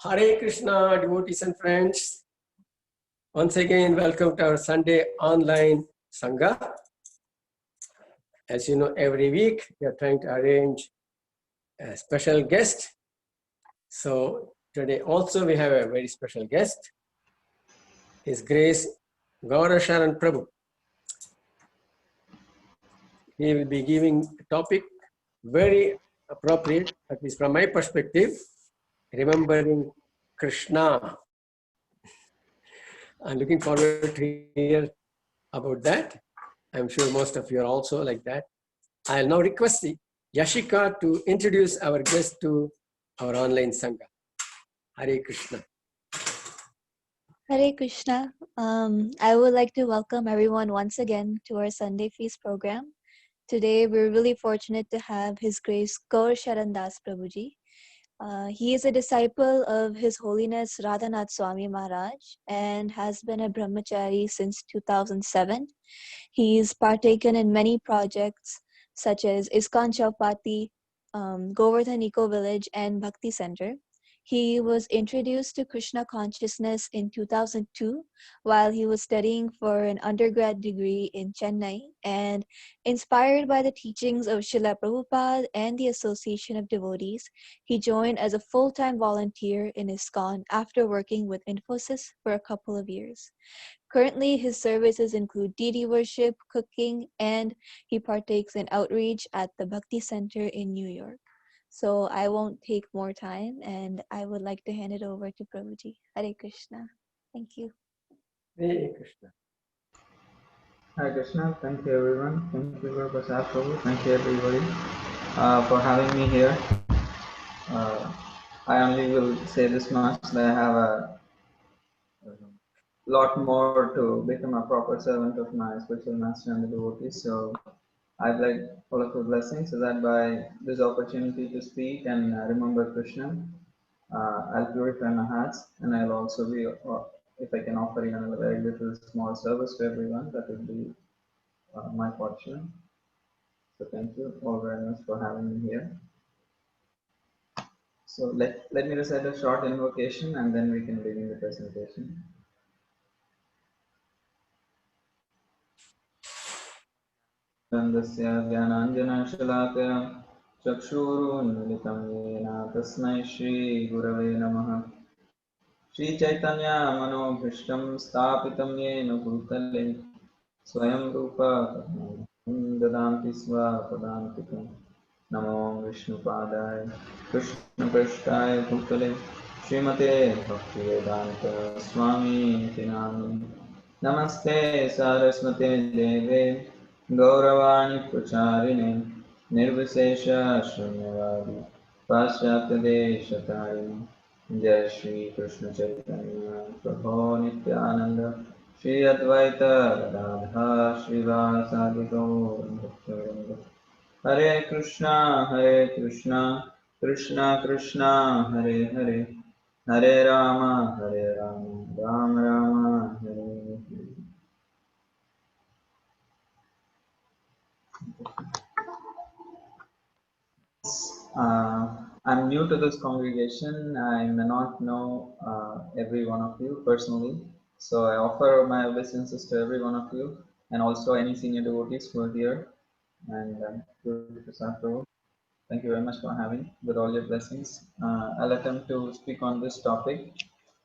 Hare Krishna, devotees and friends. Once again, welcome to our Sunday online Sangha. As you know, every week we are trying to arrange a special guest. So today also we have a very special guest. His Grace Gaura Sharan Prabhu. He will be giving a topic very appropriate, at least from my perspective, remembering Krishna. I'm looking forward to hear about that. I'm sure most of you are also like that. I'll now request Yashika to introduce our guest to our online Sangha. Hare Krishna. Hare Krishna. I would like to welcome everyone once again to our Sunday Feast program. Today, we're really fortunate to have His Grace Gaura Sharan Das Prabhuji. He is a disciple of His Holiness Radhanath Swami Maharaj and has been a brahmachari since 2007. He's partaken in many projects such as ISKCON Chowpatty, Govardhan Eco Village, and Bhakti Center. He was introduced to Krishna consciousness in 2002 while he was studying for an undergrad degree in Chennai, and inspired by the teachings of Srila Prabhupada and the Association of Devotees, he joined as a full-time volunteer in ISKCON after working with Infosys for a couple of years. Currently, his services include deity worship, cooking, and he partakes in outreach at the Bhakti Center in New York. So I won't take more time, and I would like to hand it over to Prabhuji. Hare Krishna. Thank you. Hare Krishna. Hare Krishna. Thank you, everyone. Thank you, Prasad Prabhu. Thank you, everybody, for having me here. I only will say this much, that I have a lot more to become a proper servant of my spiritual master and the devotees. So I'd like all of your blessings so that by this opportunity to speak and remember Krishna, I'll purify my hearts, and I'll also be, if I can offer even a very little small service to everyone, that would be my fortune. So thank you all very much for having me here. So let me recite a short invocation and then we can begin the presentation. Nandasya Dhyananjana Shalakaya Chakshurunmilitam Yena Tasmai Shri Gurave Namaha Shri Chaitanya Manobhishtam Sthapitam Yena Bhutale Swayam Rupa Dadanti Svapadantikam Namo Vishnupadaya Krishna Prasthaya Bhutale Srimate Bhaktivedanta Swami Tinami Namaste Saraswate Deve Gauravani Pracharine Nirvisesha Shunyavadi Paschatadeshatarine Jai Shri Krishna Chaitanya Prabhu Nityananda Shri Advaita Radha Srivasadi Gaur Bhaktivinoda Hare Krishna Krishna Krishna Hare Hare Hare Rama Rama Rama Hare Hare. I'm new to this congregation. I may not know every one of you personally, so I offer my obeisances to every one of you, and also any senior devotees who are here. And thank you very much for having, with all your blessings. I'll attempt to speak on this topic,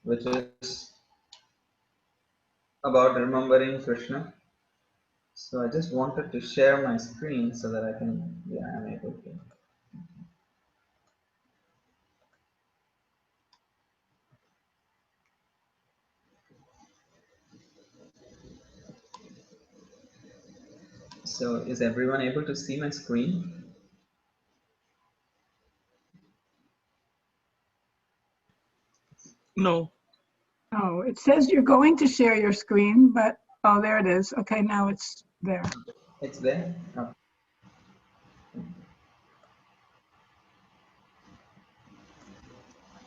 which is about remembering Krishna. So I just wanted to share my screen so that I can, I'm able to. So is everyone able to see my screen? No. Oh, it says you're going to share your screen, but, oh, there it is. Okay, now it's there. It's there? Oh.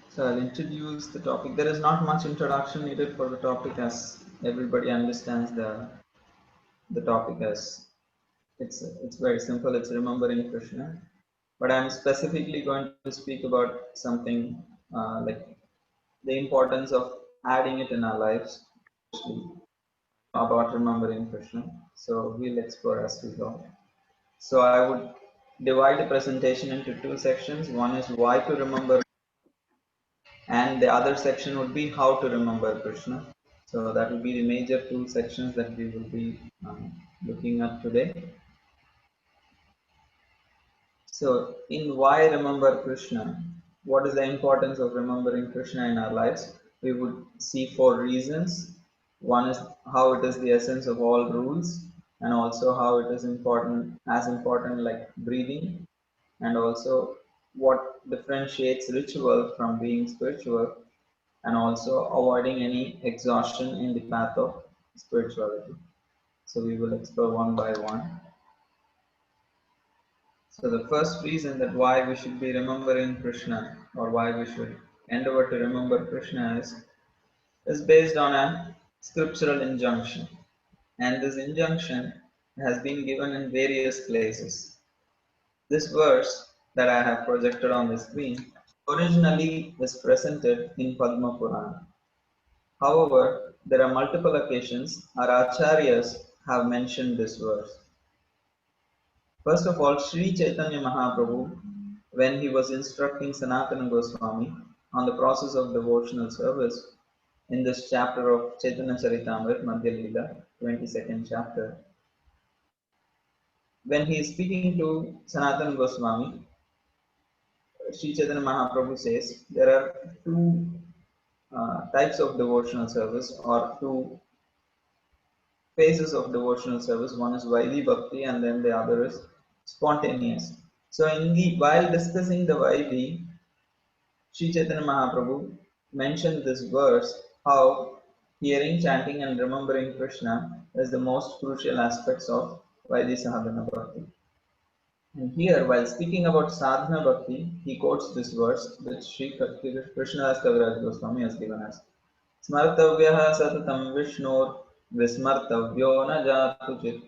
So I'll introduce the topic. There is not much introduction needed for the topic, as everybody understands the the topic as it's very simple. It's remembering Krishna. But I'm specifically going to speak about something like the importance of adding it in our lives, especially about remembering Krishna. So we'll explore as we go. So I would divide the presentation into two sections. One is why to remember, and the other section would be how to remember Krishna. So that will be the major two sections that we will be looking at today. So in why remember Krishna, what is the importance of remembering Krishna in our lives? We would see four reasons. One is how it is the essence of all rules, and also how it is important, as important like breathing, and also what differentiates ritual from being spiritual, and also avoiding any exhaustion in the path of spirituality. So we will explore one by one. So the first reason that why we should be remembering Krishna, or why we should endeavor to remember Krishna is based on a scriptural injunction. And this injunction has been given in various places. This verse that I have projected on the screen originally is presented in Padma Purana. However, there are multiple occasions our acharyas have mentioned this verse. First of all, Sri Chaitanya Mahaprabhu, when he was instructing Sanatana Goswami on the process of devotional service, in this chapter of Chaitanya Charitamrita, Madhya Leela, 22nd chapter, when he is speaking to Sanatana Goswami, Sri Chaitanya Mahaprabhu says there are two types of devotional service, or two phases of devotional service. One is Vaidhi Bhakti, and then the other is spontaneous. So while discussing the Vaidhi, Sri Chaitanya Mahaprabhu mentioned this verse, how hearing, chanting and remembering Krishna is the most crucial aspects of Vaidhi Sadhana Bhakti. And here, while speaking about Sadhana Bhakti, he quotes this verse which Sri Krishnadas Kaviraj Goswami has given us. Smartavyah satatam Vishnur Vismartavyo na jatuchit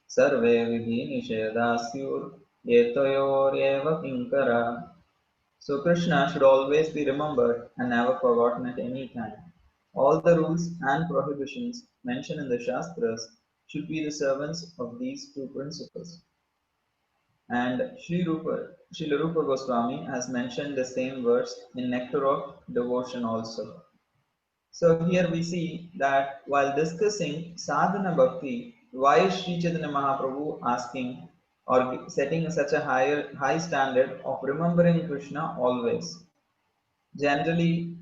Sarve vidhi nishadasyur Yetoyor kinkara. So Krishna should always be remembered and never forgotten at any time. All the rules and prohibitions mentioned in the Shastras should be the servants of these two principles. And Srila Rupa Goswami has mentioned the same verse in Nectar of Devotion also. So here we see that while discussing sadhana bhakti, why is Sri Chaitanya Mahaprabhu asking or setting such a high standard of remembering Krishna always? Generally,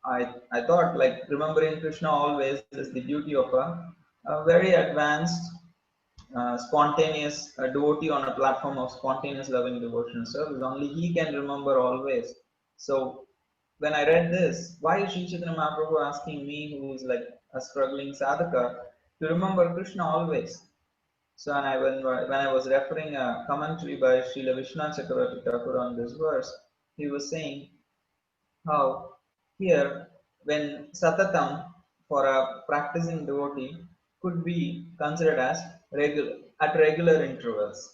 I thought like remembering Krishna always is the duty of a very advanced, spontaneous devotee on a platform of spontaneous loving devotional service. Only he can remember always. So when I read this, why is Sri Chaitanya Mahaprabhu asking me, who is like a struggling sadhaka, to remember Krishna always? So when I was referring a commentary by Srila Vishnu Chakravarti Thakur on this verse, he was saying how here when satatam for a practicing devotee could be considered as regular intervals.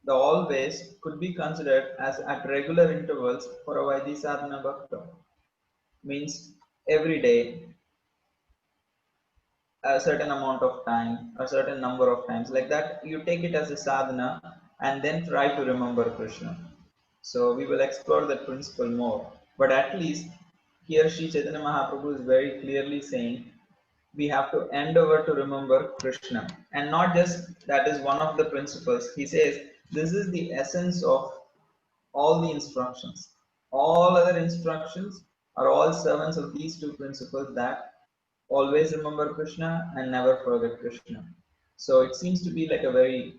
The always could be considered as at regular intervals for a Vaidhi sadhana bhakta. Means every day, a certain amount of time, a certain number of times. Like that, you take it as a sadhana and then try to remember Krishna. So we will explore that principle more. But at least here Sri Chaitanya Mahaprabhu is very clearly saying we have to endeavor to remember Krishna. And not just that is one of the principles. He says this is the essence of all the instructions. All other instructions are all servants of these two principles, that always remember Krishna and never forget Krishna. So it seems to be like a very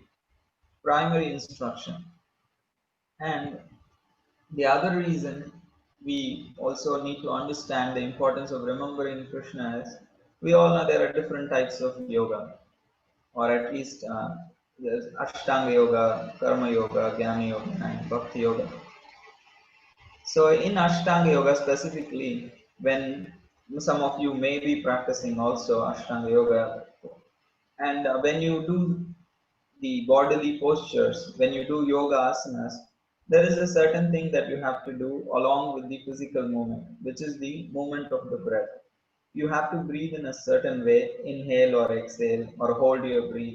primary instruction. And the other reason we also need to understand the importance of remembering Krishna is we all know there are different types of yoga, or at least there's Ashtanga Yoga, Karma Yoga, Jnana Yoga, and Bhakti Yoga. So in Ashtanga Yoga specifically, when some of you may be practicing also Ashtanga Yoga, And when you do the bodily postures, when you do yoga asanas, there is a certain thing that you have to do along with the physical movement, which is the movement of the breath. You have to breathe in a certain way, inhale or exhale, or hold your breath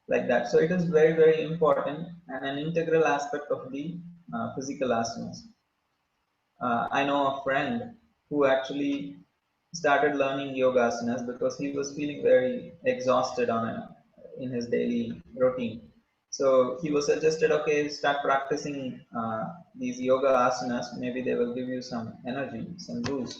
like that. So it is very, very important and an integral aspect of the physical asanas. I know a friend who actually started learning yoga asanas because he was feeling very exhausted in his daily routine. So he was suggested, okay, start practicing these yoga asanas. Maybe they will give you some energy, some boost.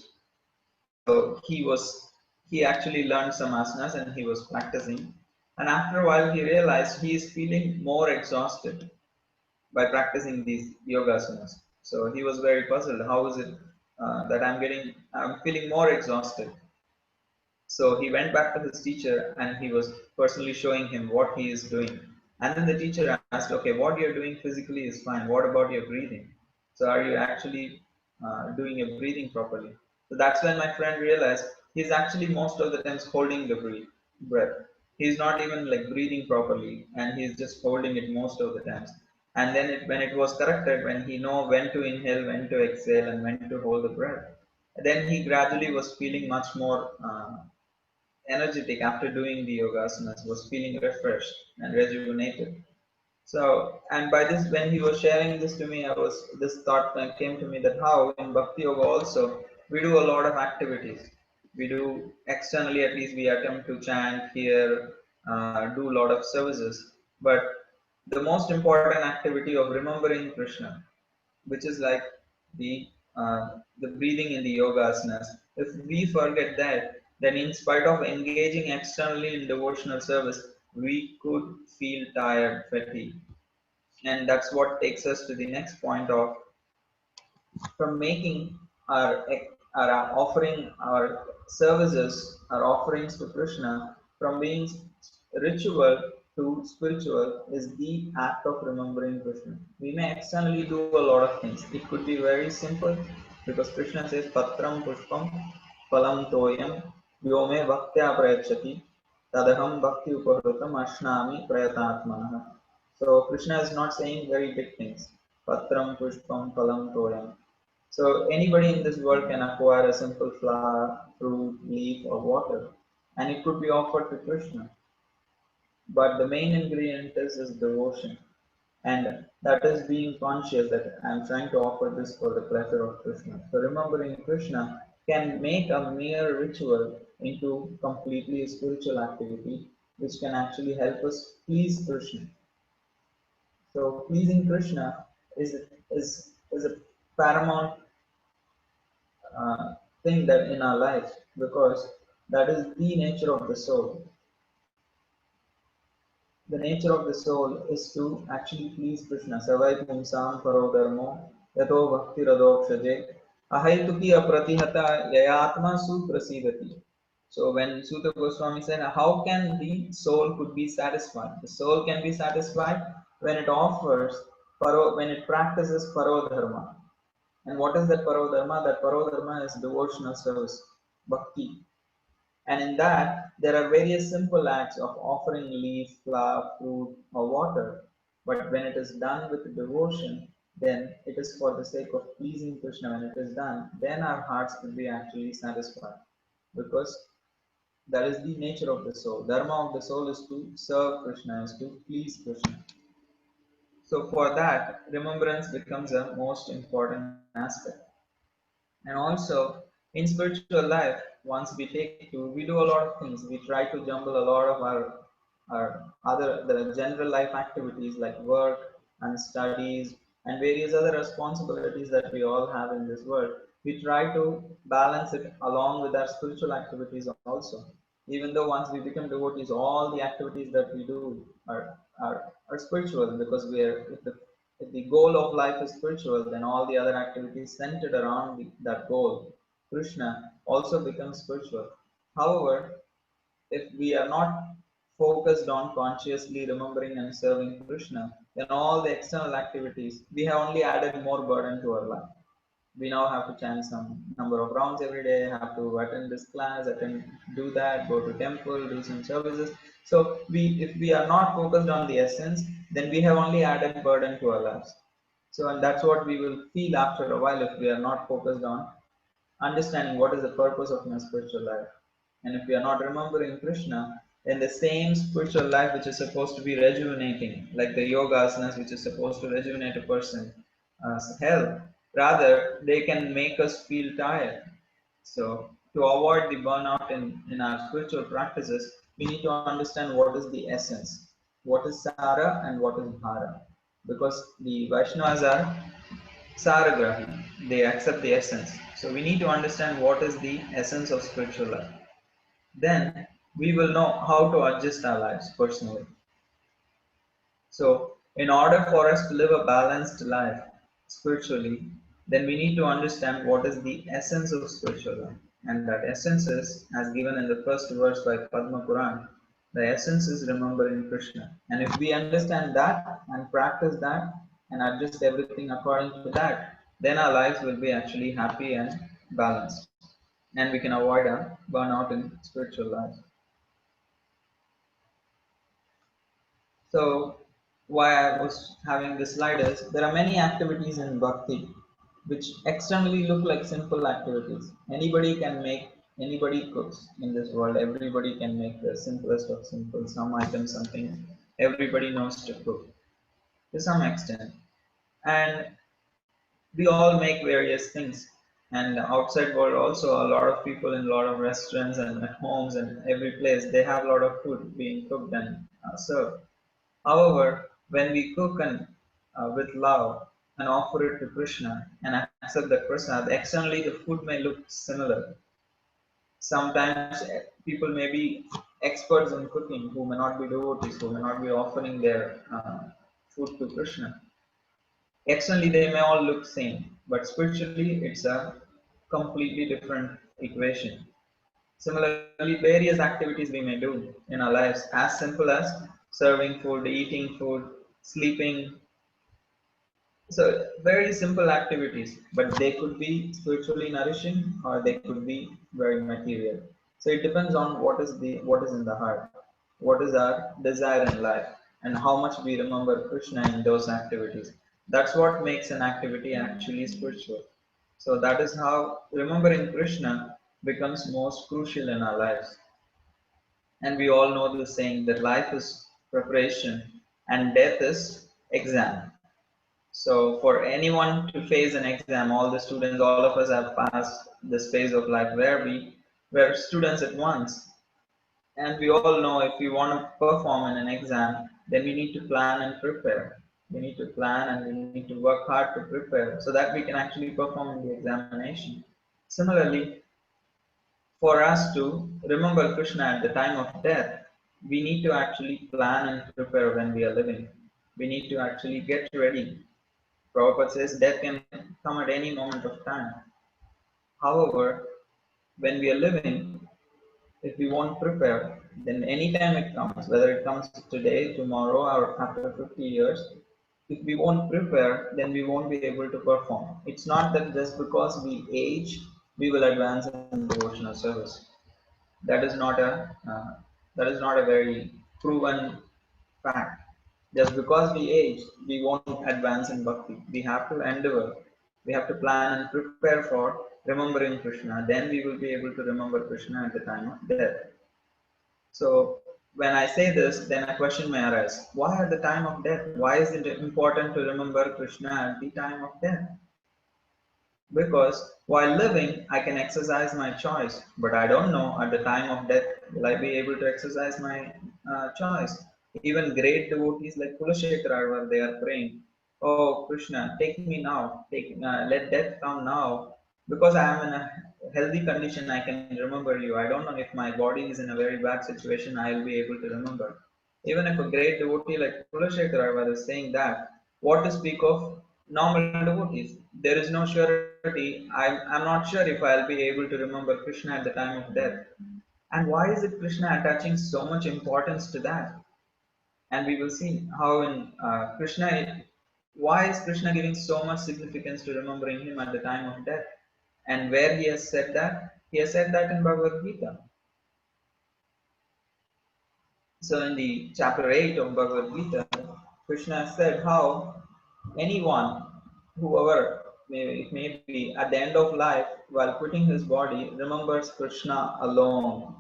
So he actually learned some asanas and he was practicing. And after a while, he realized he is feeling more exhausted by practicing these yoga asanas. So he was very puzzled. How is it that I'm feeling more exhausted? So he went back to his teacher and he was personally showing him what he is doing. And then the teacher asked, okay, what you're doing physically is fine. What about your breathing? So are you actually doing your breathing properly? So that's when my friend realized he's actually most of the times holding the breath. He's not even like breathing properly and he's just holding it most of the times. And then when it was corrected, when he know when to inhale, when to exhale, and when to hold the breath, then he gradually was feeling much more energetic after doing the yoga asanas, was feeling refreshed and rejuvenated. So, and by this, when he was sharing this to me, this thought came to me that how in Bhakti Yoga also we do a lot of activities. We do externally, at least we attempt to chant, hear, do a lot of services. But the most important activity of remembering Krishna, which is like the the breathing in the yoga asanas. If we forget that, then in spite of engaging externally in devotional service, we could feel tired, fatigued, and that's what takes us to the next point of from making our, our offering, our services, our offerings to Krishna, from being ritual to spiritual is the act of remembering Krishna. We may externally do a lot of things. It could be very simple because Krishna says, Patram Pushpam Phalam Toyam Vyome Bhaktya Prayachati Tadaham Bhakti Upahrutam Ashnami Prayatatmanah. So Krishna is not saying very big things. Patram Pushpam Phalam Toyam. So anybody in this world can acquire a simple flower, fruit, leaf, or water, and it could be offered to Krishna. But the main ingredient is devotion, and that is being conscious that I'm trying to offer this for the pleasure of Krishna. So remembering Krishna can make a mere ritual into completely spiritual activity, which can actually help us please Krishna. So pleasing Krishna is a paramount uh, thing that in our life because that is the nature of the soul. The nature of the soul is to actually please Krishna. Savai pumsam paro dharmo yato bhakti radokshade ahaituki apratihata yayatma suprasidati. So when Sutta Goswami said, how can the soul could be satisfied? The soul can be satisfied when it offers when it practices paro dharma. And what is that paro dharma? That paro dharma is devotional service, bhakti. And in that, there are various simple acts of offering leaf, flower, fruit, or water. But when it is done with devotion, then it is for the sake of pleasing Krishna. When it is done, then our hearts will be actually satisfied. Because that is the nature of the soul. Dharma of the soul is to serve Krishna, is to please Krishna. So for that, remembrance becomes a most important aspect. And also in spiritual life, once we do a lot of things. We try to jumble a lot of our other the general life activities like work and studies and various other responsibilities that we all have in this world. We try to balance it along with our spiritual activities also. Even though once we become devotees, all the activities that we do are spiritual because we are if the goal of life is spiritual, then all the other activities centered around that goal, Krishna, also becomes spiritual. However, if we are not focused on consciously remembering and serving Krishna, then all the external activities, we have only added more burden to our life. We now have to chant some number of rounds every day, have to attend this class, do that, go to temple, do some services. So if we are not focused on the essence, then we have only added burden to our lives. So, and that's what we will feel after a while if we are not focused on understanding what is the purpose of my spiritual life. And if we are not remembering Krishna, then the same spiritual life which is supposed to be rejuvenating, like the yoga asanas which is supposed to rejuvenate a person's health, rather they can make us feel tired. So to avoid the burnout in our spiritual practices, we need to understand what is the essence, what is Sara and what is Bhara. Because the Vaishnavas are Saragrahi, they accept the essence. So we need to understand what is the essence of spiritual life. Then we will know how to adjust our lives personally. So, in order for us to live a balanced life spiritually, then we need to understand what is the essence of spiritual life. And that essence is, as given in the first verse by Padma Puran, the essence is remembering Krishna. And if we understand that and practice that and adjust everything according to that, then our lives will be actually happy and balanced. And we can avoid a burnout in spiritual life. So why I was having this slide is there are many activities in bhakti which externally look like simple activities. Anybody can make, anybody cooks in this world. Everybody can make the simplest of simple, some item, something everybody knows to cook to some extent. And we all make various things. And outside world also a lot of people in a lot of restaurants and at homes and every place they have a lot of food being cooked and served. However, when we cook and with love and offer it to Krishna and accept the prasad, externally the food may look similar. Sometimes people may be experts in cooking who may not be devotees, who may not be offering their food to Krishna. Externally, they may all look same, but spiritually, it's a completely different equation. Similarly, various activities we may do in our lives, as simple as serving food, eating food, sleeping. So, very simple activities, but they could be spiritually nourishing or they could be very material. So, it depends on what is in the heart, what is our desire in life, and how much we remember Krishna in those activities. That's what makes an activity actually spiritual. So, that is how remembering Krishna becomes most crucial in our lives. And we all know the saying that life is preparation and death is exam. So for anyone to face an exam, all the students, all of us have passed this phase of life where we were students at once. And we all know if we want to perform in an exam, then we need to plan and prepare. We need to plan and we need to work hard to prepare so that we can actually perform in the examination. Similarly, for us to remember Krishna at the time of death, we need to actually plan and prepare when we are living. We need to actually get ready. Prabhupada says death can come at any moment of time. However, when we are living, if we won't prepare, then anytime it comes, whether it comes today, tomorrow, or after 50 years, if we won't prepare, then we won't be able to perform. It's not that just because we age, we will advance in devotional service. That is not a very proven fact. Just because we age, we won't advance in bhakti. We have to endeavor. We have to plan and prepare for remembering Krishna. Then we will be able to remember Krishna at the time of death. So when I say this, then a question may arise: why at the time of death? Why is it important to remember Krishna at the time of death? Because while living, I can exercise my choice, but I don't know at the time of death will I be able to exercise my choice. Even great devotees like Kulashekara, they are praying, "Oh Krishna, take me now, let death come now, because I am in a healthy condition. I can remember you. I don't know if my body is in a very bad situation. I will be able to remember." Even if a great devotee like Kulashekara is saying that, what to speak of normal devotees? There is no surety. I'm not sure if I'll be able to remember Krishna at the time of death. And why is it Krishna attaching so much importance to that? And we will see how in Krishna, why is Krishna giving so much significance to remembering him at the time of death? And where he has said that? He has said that in Bhagavad Gita. So in the chapter 8 of Bhagavad Gita, Krishna said how anyone, whoever it may be, at the end of life, while quitting his body, remembers Krishna alone.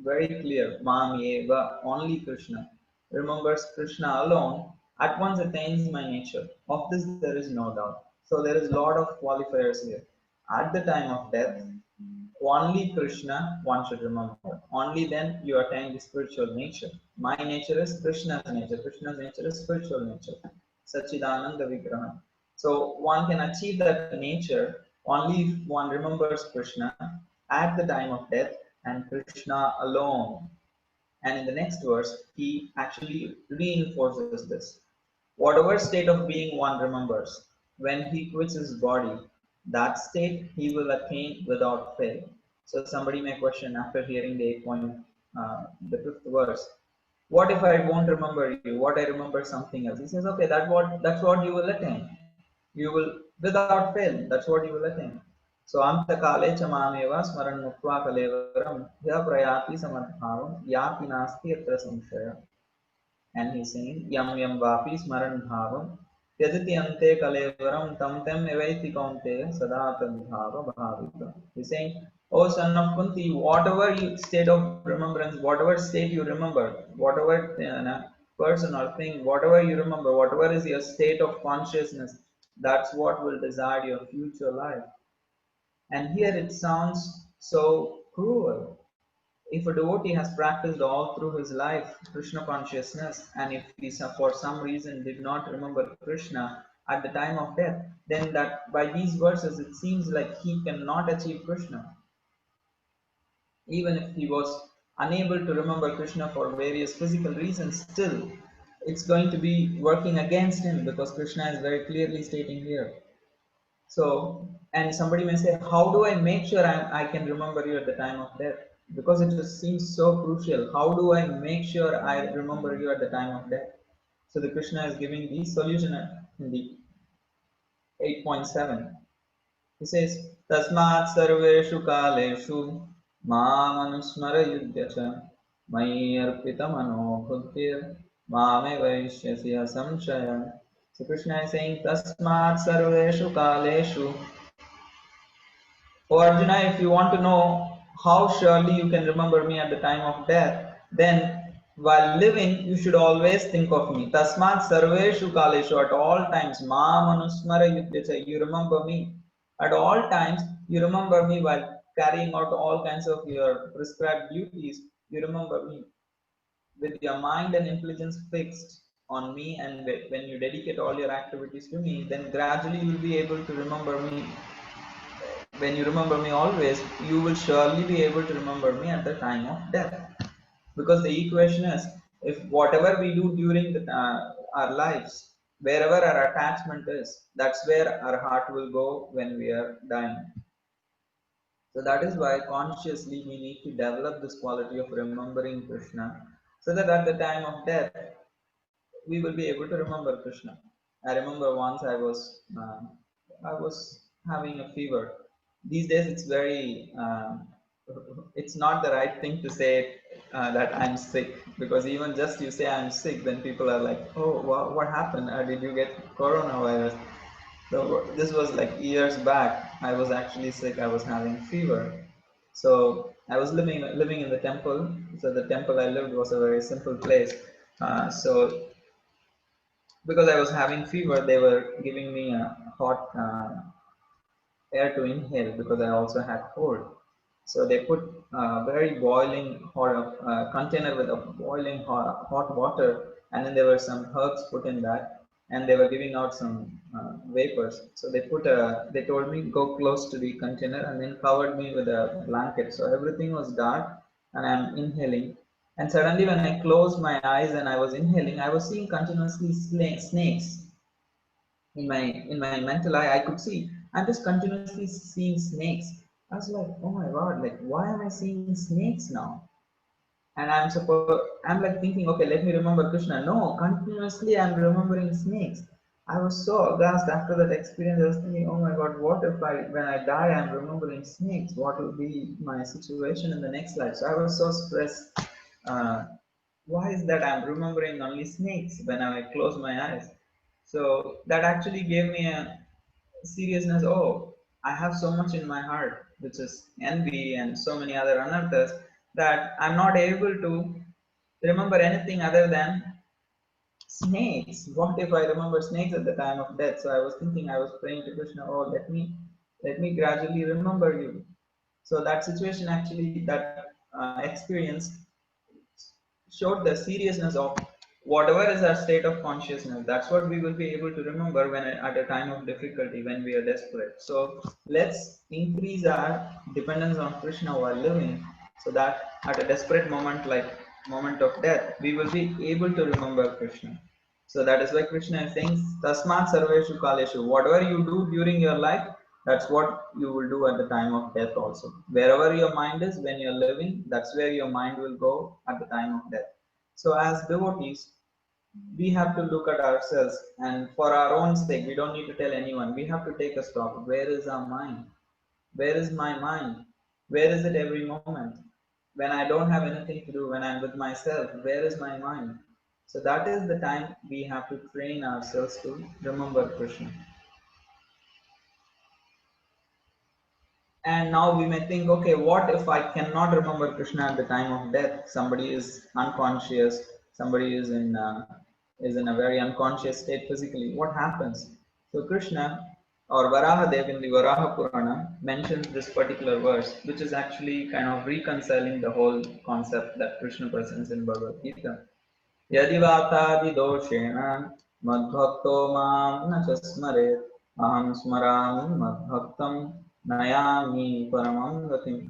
Very clear, Mam Eva, only Krishna. Remembers Krishna alone, at once attains my nature. Of this there is no doubt. So there is a lot of qualifiers here. At the time of death, only Krishna one should remember. Only then you attain the spiritual nature. My nature is Krishna's nature. Krishna's nature is spiritual nature. Sachidananda Vigraha. So one can achieve that nature only if one remembers Krishna at the time of death and Krishna alone. And in the next verse, he actually reinforces this. Whatever state of being one remembers, when he quits his body, that state he will attain without fail. So somebody may question after hearing the the fifth verse, what if I won't remember you? What I remember something else? He says, okay, that's what you will attain. You will without fail. That's what you will attain. So anta kale chamameva smaran mukva kalevaram ya prayati samadbhavam yapi nasti atra samshaya. And he's saying yam yam vapi smaran bhavam त्यजति ante kalevaram tam tem evaiti kaunteya sada tadbhava bhavita. He's saying, oh son of Kunti, whatever you state of remembrance, whatever state you remember, whatever person or thing, whatever you remember, whatever is your state of consciousness, that's what will decide your future life. And here it sounds so cruel. If a devotee has practiced all through his life Krishna consciousness, and if he for some reason did not remember Krishna at the time of death, then that by these verses it seems like he cannot achieve Krishna. Even if he was unable to remember Krishna for various physical reasons, still it's going to be working against him, because Krishna is very clearly stating here. So, and somebody may say, how do I make sure I can remember you at the time of death? Because it just seems so crucial. How do I make sure I remember you at the time of death? So the Krishna is giving the solution in the 8.7. He says, Tasmat sarveshu kaleshu mamanusmara yudhyacha mayi arpita mano buddhir mame vaishyasya samshaya. So Krishna is saying, Tasmat sarveshu kaleshu. Oh Arjuna, if you want to know how surely you can remember me at the time of death, then while living you should always think of me. Tasmat sarveshu kaleshu, at all times, ma manusmara yudhyacha, you remember me. At all times, you remember me while carrying out all kinds of your prescribed duties. You remember me with your mind and intelligence fixed on me, and when you dedicate all your activities to me, then gradually you will be able to remember me. When you remember me always, you will surely be able to remember me at the time of death. Because the equation is, if whatever we do during our lives, wherever our attachment is, that's where our heart will go when we are dying. So that is why consciously we need to develop this quality of remembering Krishna, so that at the time of death, we will be able to remember Krishna. I remember once I was having a fever. These days it's very it's not the right thing to say that I'm sick, because even just you say I'm sick, then people are like, oh, what happened? Did you get coronavirus? So this was like years back. I was actually sick. I was having fever. So I was living in the temple. So the temple I lived was a very simple place. So because I was having fever, they were giving me a hot air to inhale, because I also had cold. So they put very boiling hot container with a boiling hot water, and then there were some herbs put in that, and they were giving out some vapors. So they told me go close to the container, and then covered me with a blanket. So everything was dark, and I'm inhaling. And suddenly, when I closed my eyes and I was inhaling, I was seeing continuously snakes in my mental eye. I could see I'm just continuously seeing snakes. I was like, oh my god, like why am I seeing snakes now? And I'm like thinking, okay, let me remember Krishna. No, continuously I'm remembering snakes. I was so aghast after that experience. I was thinking, oh my god, what if when I die I'm remembering snakes? What will be my situation in the next life? So I was so stressed. uh, why is that I'm remembering only snakes when I close my eyes? So that actually gave me a seriousness. Oh, I have so much in my heart, which is envy and so many other anarthas, that I'm not able to remember anything other than snakes. What if I remember snakes at the time of death? So I was thinking, I was praying to Krishna, oh, let me gradually remember you. So that situation actually, that experience showed the seriousness of whatever is our state of consciousness. That's what we will be able to remember when at a time of difficulty, when we are desperate. So let's increase our dependence on Krishna while living, so that at a desperate moment, like moment of death, we will be able to remember Krishna. So that is why Krishna is saying, Tasmat Sarveshu Kaleshu. Whatever you do during your life, that's what you will do at the time of death also. Wherever your mind is when you're living, that's where your mind will go at the time of death. So as devotees, we have to look at ourselves, and for our own sake, we don't need to tell anyone. We have to take a stop. Where is our mind? Where is my mind? Where is it every moment? When I don't have anything to do, when I'm with myself, where is my mind? So that is the time we have to train ourselves to remember Krishna. And now we may think, okay, what if I cannot remember Krishna at the time of death? Somebody is unconscious, somebody is in a very unconscious state physically. What happens? So Krishna or Varahadev in the Varaha Purana mentions this particular verse, which is actually kind of reconciling the whole concept that Krishna presents in Bhagavad Gita. यदि वातादिदोषेण मद्भक्तो मां न च स्मरेत् अहं स्मरामि मद्भक्तं नयामि परमं गतिम्.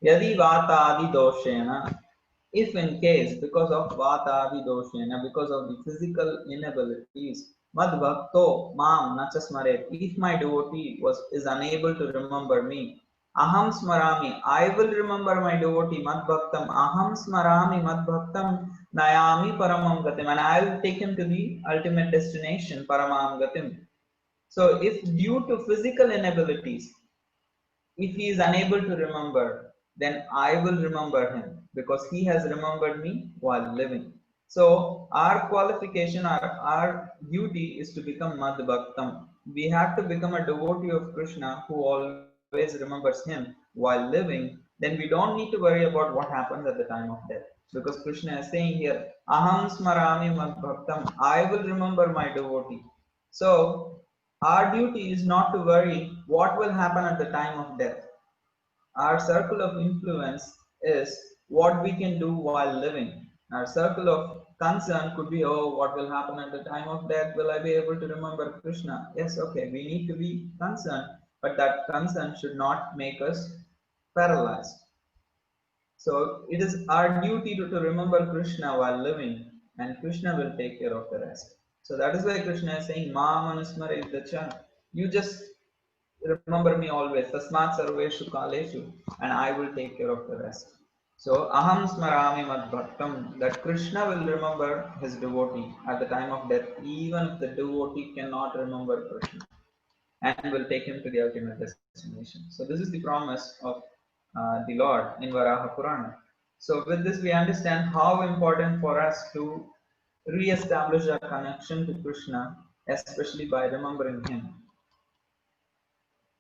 यदि वातादिदोषेण, if in case because of vatadidoshena, because of the physical inabilities, madbhakto mam nacha smaret, if my devotee is unable to remember me, aham smarami, I will remember my devotee, madbhaktam aham smarami madbhaktam nayami paramam gatim, and I will take him to the ultimate destination, paramam gatim. So if due to physical inabilities, if he is unable to remember, then I will remember him because he has remembered me while living. So our qualification, our duty is to become Mad Bhaktam. We have to become a devotee of Krishna who always remembers him while living. Then we don't need to worry about what happens at the time of death. Because Krishna is saying here, Aham Smarami Mad Bhaktam, I will remember my devotee. So our duty is not to worry what will happen at the time of death. Our circle of influence is what we can do while living. Our circle of concern could be, oh, what will happen at the time of death? Will I be able to remember Krishna? Yes, okay, we need to be concerned, but that concern should not make us paralyzed. So it is our duty to remember Krishna while living, and Krishna will take care of the rest. So that is why Krishna is saying, Ma manusmara iddacha. You just remember me always, tasmat sarveshu kaleshu, and I will take care of the rest. So aham smarami mad bhaktam, that Krishna will remember his devotee at the time of death, even if the devotee cannot remember Krishna, and will take him to the ultimate destination. So this is the promise of the Lord in Varaha Purana. So with this we understand how important for us to re-establish our connection to Krishna, especially by remembering him.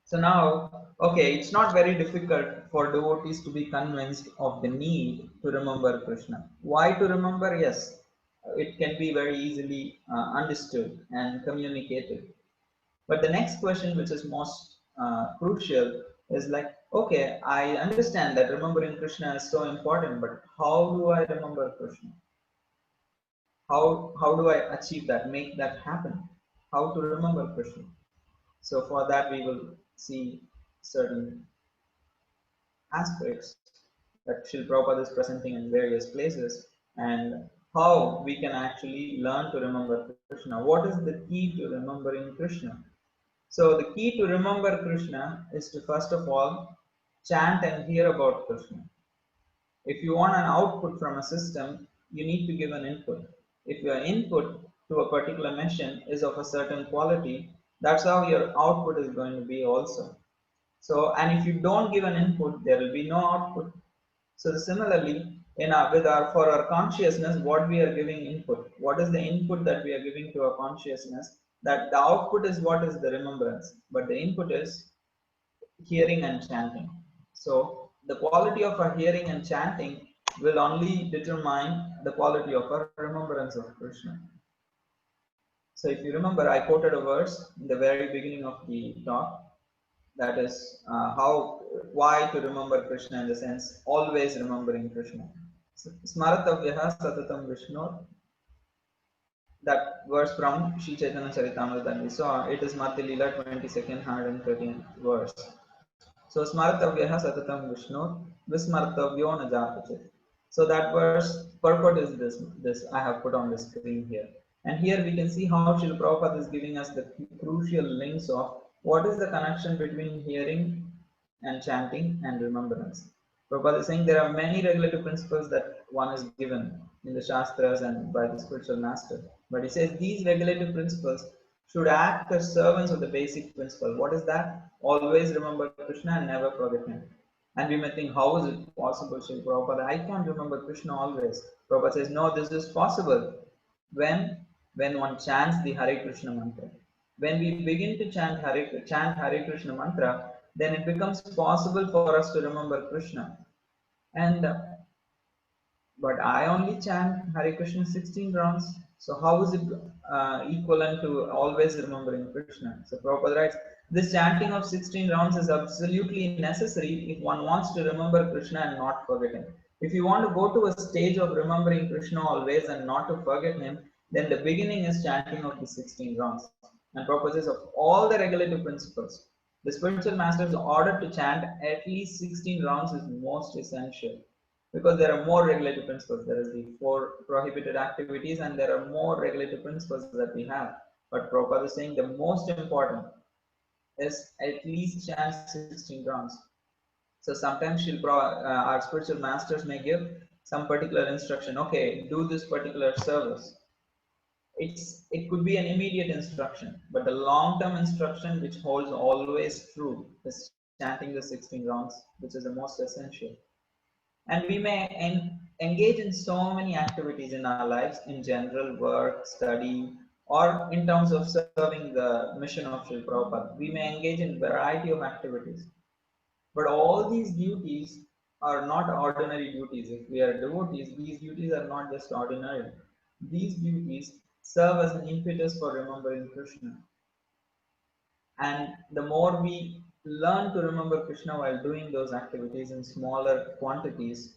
So now, okay, it's not very difficult for devotees to be convinced of the need to remember Krishna. Why to remember? Yes, it can be very easily understood and communicated. But the next question, which is most crucial, is like, okay, I understand that remembering Krishna is so important, but how do I remember Krishna? How do I achieve that, make that happen? How to remember Krishna? So for that, we will see certain aspects that Srila Prabhupada is presenting in various places, and how we can actually learn to remember Krishna. What is the key to remembering Krishna? So the key to remember Krishna is to first of all chant and hear about Krishna. If you want an output from a system, you need to give an input. If your input to a particular mission is of a certain quality, that's how your output is going to be also. So, and if you don't give an input, there will be no output. So similarly, For our consciousness, what we are giving input, what is the input that we are giving to our consciousness, that the output is what is the remembrance, but the input is hearing and chanting. So the quality of our hearing and chanting will only determine the quality of our remembrance of Krishna. So if you remember, I quoted a verse in the very beginning of the talk, that is why to remember Krishna, in the sense always remembering Krishna. Smaratavyaha satatam Vishnu, that verse from Sri Chaitanya Charitamrita that we saw, it is Madhya Leela 22nd, 113th verse. So Smaratavyaha satatam Vishnu, Vismartavyo na japachit. So that verse purport is this I have put on the screen here. And here we can see how Srila Prabhupada is giving us the crucial links of what is the connection between hearing and chanting and remembrance. Prabhupada is saying there are many regulative principles that one is given in the Shastras and by the spiritual master. But he says these regulative principles should act as servants of the basic principle. What is that? Always remember Krishna and never forget him. And we may think, how is it possible, Srila Prabhupada? I can't remember Krishna always. Prabhupada says, no, this is possible when one chants the Hare Krishna mantra. When we begin to chant Hare Krishna mantra, then it becomes possible for us to remember Krishna. And but I only chant Hare Krishna 16 rounds. So how is it equivalent to always remembering Krishna? So Prabhupada writes, this chanting of 16 rounds is absolutely necessary if one wants to remember Krishna and not forget him. If you want to go to a stage of remembering Krishna always and not to forget him, then the beginning is chanting of the 16 rounds. And Prabhupada says of all the regulative principles, the spiritual master's order to chant at least 16 rounds is most essential, because there are more regulative principles. There is the 4 prohibited activities and there are more regulative principles that we have. But Prabhupada is saying the most important is at least chant 16 rounds. So sometimes our spiritual masters may give some particular instruction. Okay, do this particular service. It could be an immediate instruction, but the long-term instruction which holds always true is chanting the 16 rounds, which is the most essential. And we may engage in so many activities in our lives, in general, work, study, or in terms of serving the mission of Srila Prabhupada. We may engage in variety of activities. But all these duties are not ordinary duties. If we are devotees, these duties are not just ordinary. These duties serve as an impetus for remembering Krishna. And the more we learn to remember Krishna while doing those activities in smaller quantities,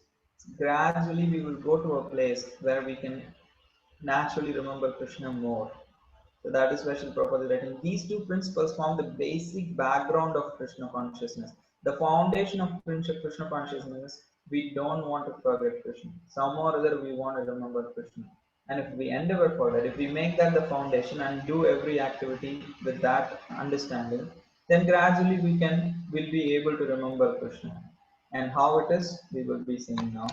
gradually we will go to a place where we can naturally remember Krishna more. So that is why Srila Prabhupada is writing, these two principles form the basic background of Krishna consciousness. The foundation of Krishna consciousness, we don't want to forget Krishna. Some or other we want to remember Krishna. And if we endeavor for that, if we make that the foundation and do every activity with that understanding, then gradually we'll be able to remember Krishna. And how it is, we will be seeing now.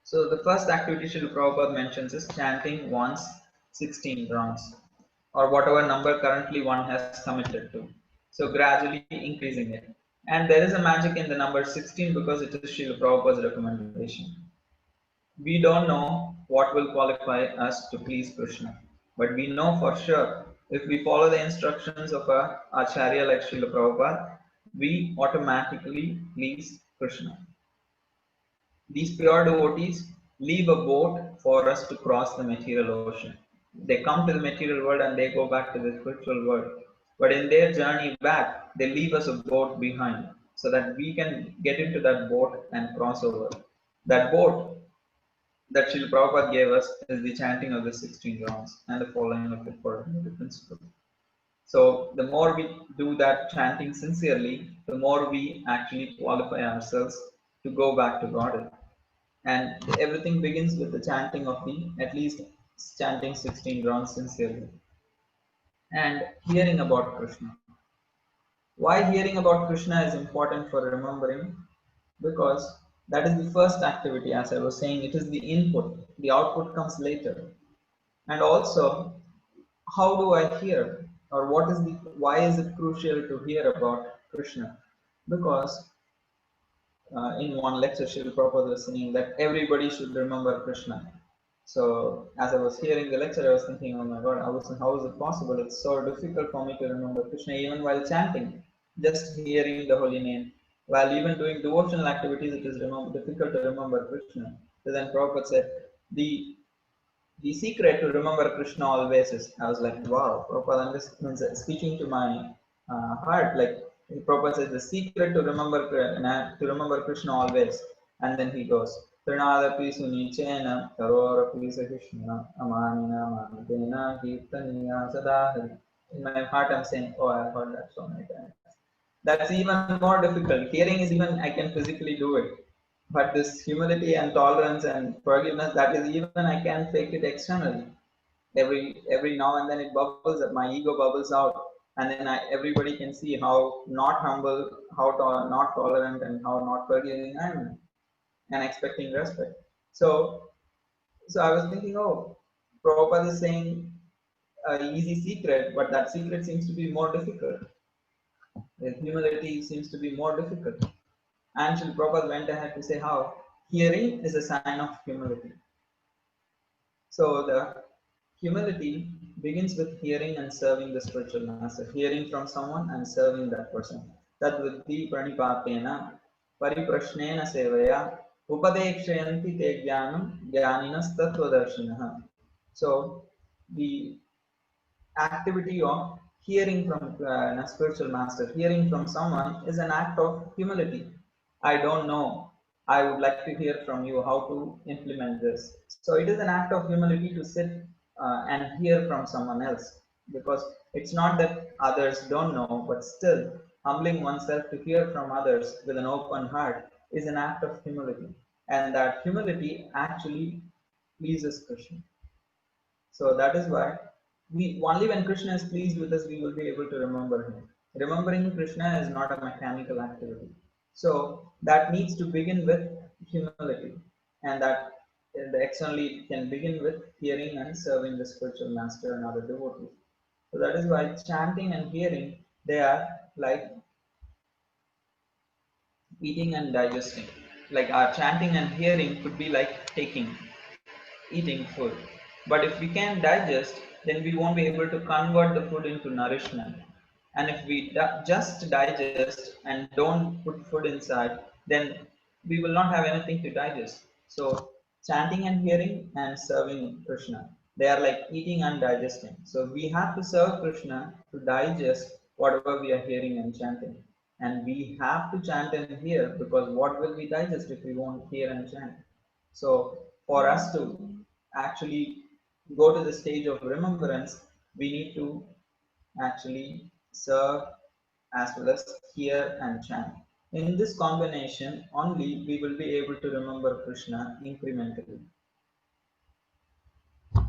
So the first activity Srila Prabhupada mentions is chanting once 16 rounds, or whatever number currently one has committed to. So gradually increasing it. And there is a magic in the number 16 because it is Srila Prabhupada's recommendation. We don't know what will qualify us to please Krishna, but we know for sure if we follow the instructions of a Acharya like Srila Prabhupada, we automatically please Krishna. These pure devotees leave a boat for us to cross the material ocean. They come to the material world and they go back to the spiritual world. But in their journey back, they leave us a boat behind so that we can get into that boat and cross over. That boat that Srila Prabhupada gave us is the chanting of the 16 rounds and the following of the 4 principles. So the more we do that chanting sincerely, the more we actually qualify ourselves to go back to Godhead. And everything begins with the chanting of at least chanting 16 rounds sincerely. And hearing about Krishna. Why hearing about Krishna is important for remembering? Because that is the first activity, as I was saying, it is the input. The output comes later. And also, how do I hear? Or why is it crucial to hear about Krishna? Because in one lecture, Srila Prabhupada was saying that everybody should remember Krishna. So as I was hearing the lecture, I was thinking, oh my God, how is it possible? It's so difficult for me to remember Krishna even while chanting, just hearing the holy name. While even doing devotional activities, it is difficult to remember Krishna. So then Prabhupada said, the the secret to remember Krishna always is. I was like, wow, Prabhupada speaking to my heart. Like Prabhupada says, the secret to remember Krishna always. And then he goes, Trinadapi Sunichena, Karorapi Krishna, Amanina, Manatena, Kirtaniya, Sadahari. In my heart, I'm saying, oh, I've heard that so many times. That's even more difficult. Hearing is even, I can physically do it. But this humility and tolerance and forgiveness, that is even I can fake it externally. Every now and then it bubbles up, my ego bubbles out, and then everybody can see how not humble, not tolerant, and how not forgiving I am, and expecting respect. So I was thinking, oh, Prabhupada is saying an easy secret, but that secret seems to be more difficult. The humility seems to be more difficult. And Srila Prabhupada went ahead to say how hearing is a sign of humility. So the humility begins with hearing and serving the spiritual master, hearing from someone and serving that person. Tad viddhi pranipatena pariprashnena sevaya upadekshayanti te jnanam jnaninas tattvadarshinaha. So the activity of hearing from a spiritual master, hearing from someone is an act of humility. I don't know. I would like to hear from you how to implement this. So it is an act of humility to sit and hear from someone else, because it's not that others don't know, but still humbling oneself to hear from others with an open heart is an act of humility. And that humility actually pleases Krishna. So that is why we only when Krishna is pleased with us, we will be able to remember him. Remembering Krishna is not a mechanical activity. So that needs to begin with humility, and that the externally can begin with hearing and serving the spiritual master and other devotees. So that is why chanting and hearing, they are like eating and digesting. Like our chanting and hearing could be like eating food. But if we can digest, then we won't be able to convert the food into nourishment. And if we just digest and don't put food inside, then we will not have anything to digest. So chanting and hearing and serving Krishna, they are like eating and digesting. So we have to serve Krishna to digest whatever we are hearing and chanting. And we have to chant and hear, because what will we digest if we won't hear and chant? So for us to actually go to the stage of remembrance, we need to actually serve as well as hear and chant. In this combination, only we will be able to remember Krishna incrementally.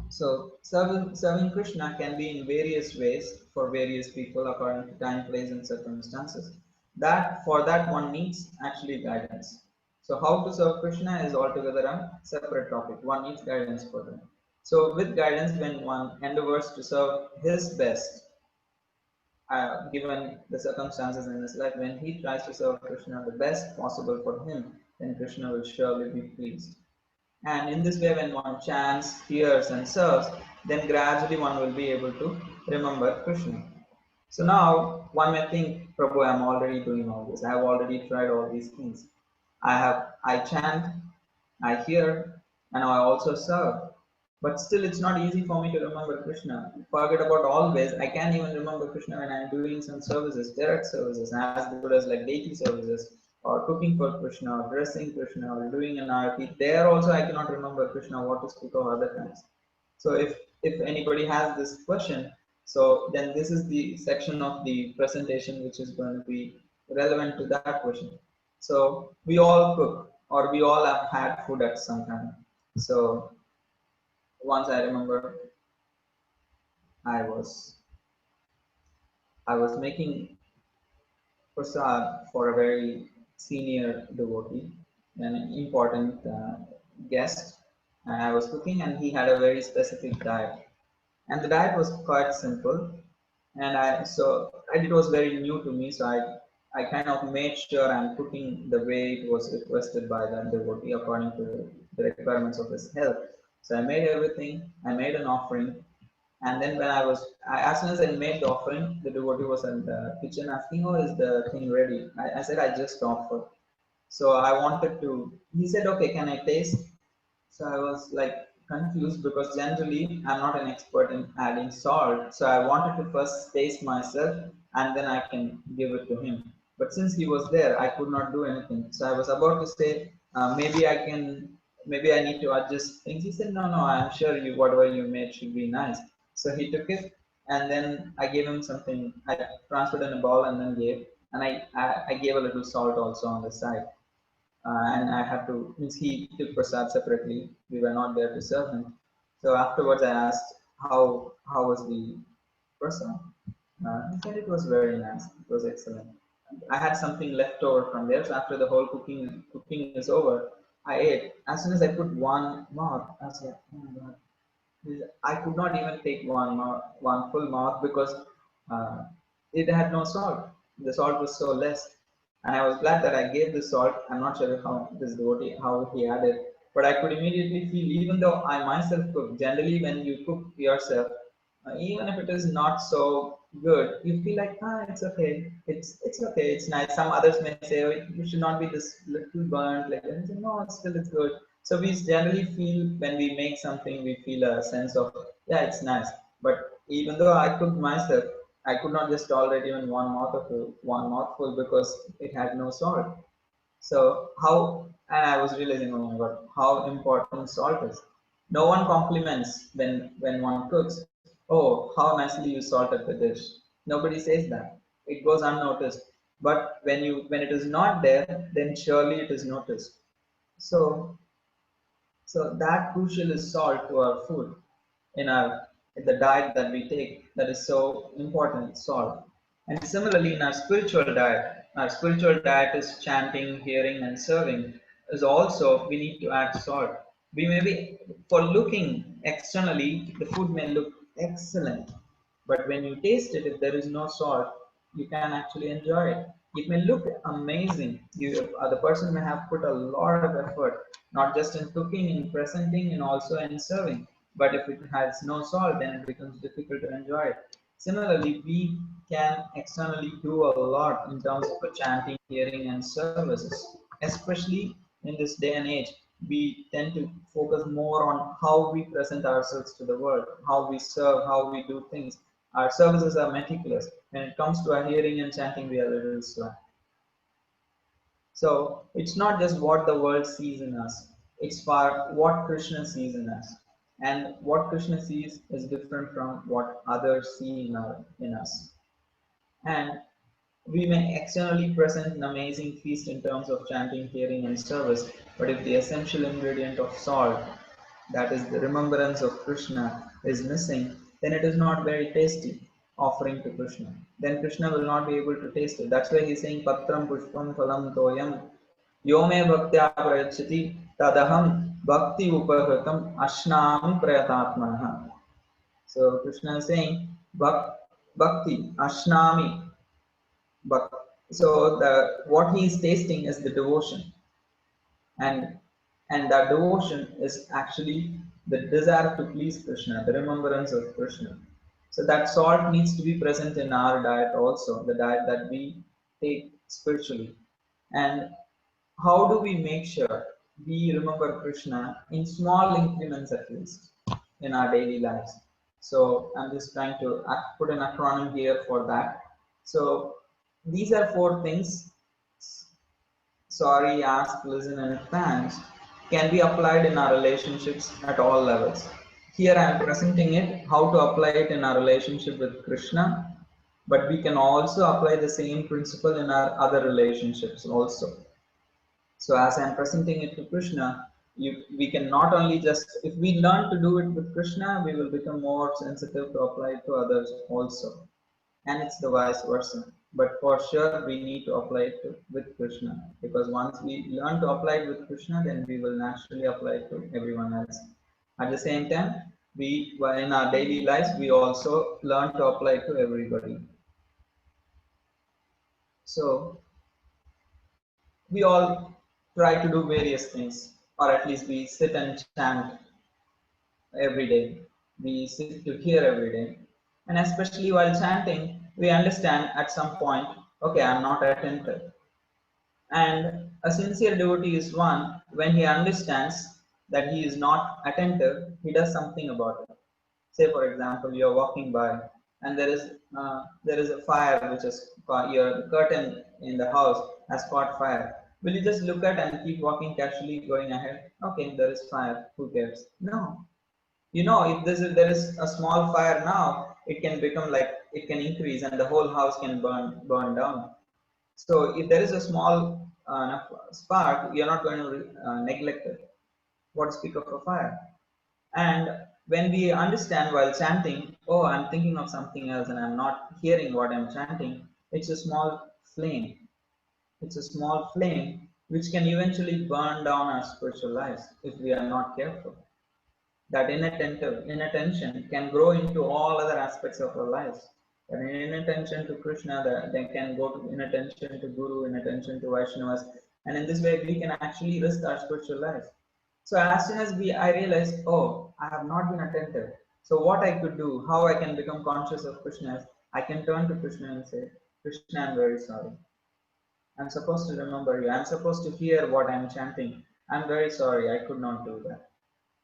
So serving Krishna can be in various ways for various people according to time, place, and circumstances. That for that one needs actually guidance. So how to serve Krishna is altogether a separate topic. One needs guidance for that. So with guidance, when one endeavors to serve his best, given the circumstances in his life, when he tries to serve Krishna the best possible for him, then Krishna will surely be pleased. And in this way, when one chants, hears, and serves, then gradually one will be able to remember Krishna. So now one may think, Prabhu, I'm already doing all this. I have already tried all these things. I chant, I hear, and I also serve. But still, it's not easy for me to remember Krishna. Forget about always. I can't even remember Krishna when I'm doing some services, direct services, as good as like deity services, or cooking for Krishna, or dressing Krishna, or doing an arati. There also, I cannot remember Krishna. What to speak of other times. So if anybody has this question, so then this is the section of the presentation which is going to be relevant to that question. So we all cook, or we all have had food at some time. So once I remember, I was making prasad for a very senior devotee, an important guest, and I was cooking, and he had a very specific diet, and the diet was quite simple, and it was very new to me, so I kind of made sure I'm cooking the way it was requested by the devotee according to the requirements of his health. So I made everything. I made an offering, and then when as soon as I made the offering, the devotee was in the kitchen asking, "Oh, is the thing ready?" I said, "I just offered." So I wanted to. He said, "Okay, can I taste?" So I was like confused because generally I'm not an expert in adding salt. So I wanted to first taste myself and then I can give it to him. But since he was there, I could not do anything. So I was about to say, maybe I need to adjust things. He said, no, I'm sure whatever you made should be nice. So he took it and then I gave him something. I transferred in a bowl and then gave, and I gave a little salt also on the side. And I had to, means he took prasad separately. We were not there to serve him. So afterwards, I asked how was the prasad. He said it was very nice. It was excellent. I had something left over from there. So after the whole cooking is over, I ate. As soon as I put one mouth, I was like, oh my god, I could not even take one full mouth because uh, it had no salt. The salt was so less, and I was glad that I gave the salt. I'm not sure how this devotee how he added, but I could immediately feel. Even though I myself cook, generally when you cook yourself, even if it is not so good, you feel like it's okay, it's okay, it's nice. Some others may say, oh, it should not be this little burnt, like and say, no, still it's good. So we generally feel when we make something, we feel a sense of yeah, it's nice. But even though I cooked myself, I could not just tolerate even one mouthful because it had no salt. So and I was realizing, oh my God, how important salt is. No one compliments when one cooks. Oh, how nicely you salted the dish. Nobody says that. It goes unnoticed. But when it is not there, then surely it is noticed. So that crucial is salt to our food in the diet that we take. That is so important, salt. And similarly, in our spiritual diet is chanting, hearing, and serving. Is also we need to add salt. We may be for looking externally, the food may look excellent, but when you taste it, if there is no salt, you can actually enjoy it. It may look amazing. The person may have put a lot of effort, not just in cooking, in presenting, and also in serving. But if it has no salt, then it becomes difficult to enjoy it. Similarly, we can externally do a lot in terms of chanting, hearing, and services. Especially in this day and age, we tend to focus more on how we present ourselves to the world, how we serve, how we do things. Our services are meticulous. When it comes to our hearing and chanting, we are a little slack. So it's not just what the world sees in us, it's for what Krishna sees in us. And what Krishna sees is different from what others see in us. And we may externally present an amazing feast in terms of chanting, hearing, and service, but if the essential ingredient of salt, that is the remembrance of Krishna, is missing, then it is not very tasty offering to Krishna. Then Krishna will not be able to taste it. That's why he's saying Patram Pushpam Phalam Toyam Yome Bhaktya Prayachati Tadaham Bhakti Upahritam Ashnami Prayatatmanaha. So Krishna is saying Bhakti Ashnami. So what he is tasting is the devotion, and that devotion is actually the desire to please Krishna, the remembrance of Krishna. So that salt needs to be present in our diet also, the diet that we take spiritually. And how do we make sure we remember Krishna in small increments at least in our daily lives? So I'm just trying to put an acronym here for that. So these are 4 things: sorry, ask, listen, and thanks can be applied in our relationships at all levels. Here I am presenting it, how to apply it in our relationship with Krishna, but we can also apply the same principle in our other relationships also. So as I'm presenting it to Krishna, we can not only just, if we learn to do it with Krishna, we will become more sensitive to apply it to others also. And it's the vice versa. But for sure, we need to apply it with Krishna, because once we learn to apply it with Krishna, then we will naturally apply it to everyone else. At the same time, in our daily lives, we also learn to apply it to everybody. So we all try to do various things, or at least we sit and chant every day. We sit to hear every day. And especially while chanting, we understand at some point, okay, I'm not attentive. And a sincere devotee is one, when he understands that he is not attentive, he does something about it. Say, for example, you're walking by and there is a fire which is caught, your curtain in the house has caught fire. Will you just look at and keep walking casually going ahead? Okay, there is fire. Who cares? No. You know, if there is a small fire now, it can become like it can increase and the whole house can burn down. So if there is a small spark, you're not going to neglect it. What to speak of a fire? And when we understand while chanting, oh, I'm thinking of something else and I'm not hearing what I'm chanting, it's a small flame. It's a small flame which can eventually burn down our spiritual lives if we are not careful. That inattention can grow into all other aspects of our lives. And inattention to Krishna, they can go to inattention to Guru, inattention to Vaishnavas, and in this way we can actually risk our spiritual lives. So as soon as I realized, oh, I have not been attentive. So what I could do, how I can become conscious of Krishna is, I can turn to Krishna and say, Krishna, I'm very sorry. I'm supposed to remember you. I'm supposed to hear what I'm chanting. I'm very sorry, I could not do that.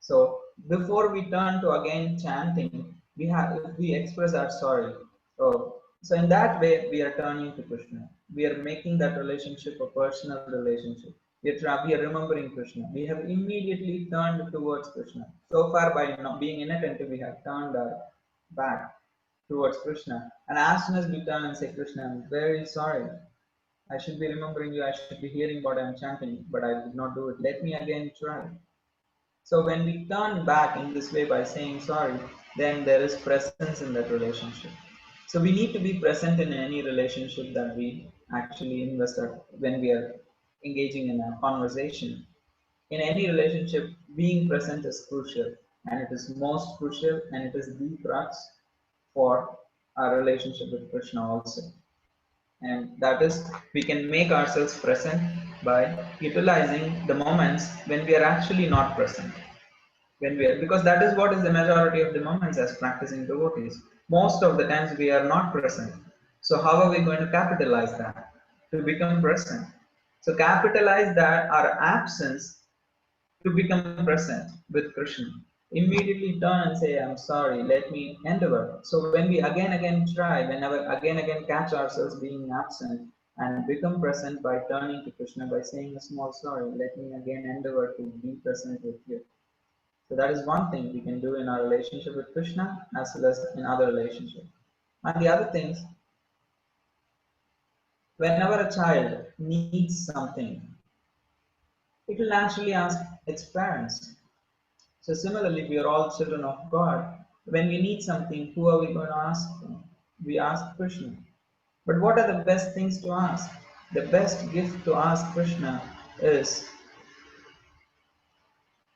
So before we turn to again chanting, we express our sorry. So in that way, we are turning to Krishna. We are making that relationship a personal relationship. We are remembering Krishna. We have immediately turned towards Krishna. So far, by not being inattentive, we have turned our back towards Krishna. And as soon as we turn and say, Krishna, I'm very sorry. I should be remembering you. I should be hearing what I'm chanting, but I did not do it. Let me again try. So when we turn back in this way by saying sorry, then there is presence in that relationship. So we need to be present in any relationship that we actually invest when we are engaging in a conversation. In any relationship, being present is crucial, and it is most crucial, and it is the crux for our relationship with Krishna also. And that is, we can make ourselves present by utilizing the moments when we are actually not present. Because that is what is the majority of the moments as practicing devotees. Most of the times we are not present. So how are we going to capitalize that to become present? So capitalize that our absence to become present with Krishna. Immediately turn and say, I'm sorry, let me endeavor. So when we again try, whenever again catch ourselves being absent and become present by turning to Krishna, by saying a small sorry, let me again endeavor to be present with you. So that is one thing we can do in our relationship with Krishna as well as in other relationships. And the other things, whenever a child needs something, it will naturally ask its parents. So similarly, we are all children of God. When we need something, who are we going to ask from? We ask Krishna. But what are the best things to ask? The best gift to ask Krishna is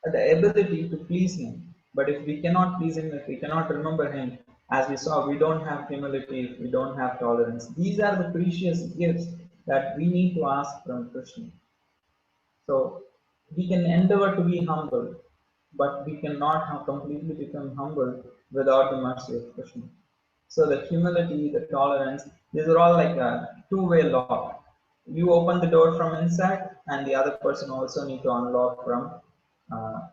the ability to please him. But if we cannot please him, if we cannot remember him, as we saw, we don't have humility, we don't have tolerance. These are the precious gifts that we need to ask from Krishna. So we can endeavor to be humble, but we cannot have completely become humble without the mercy of Krishna. So the humility, the tolerance, these are all like a two-way lock. You open the door from inside, and the other person also need to unlock from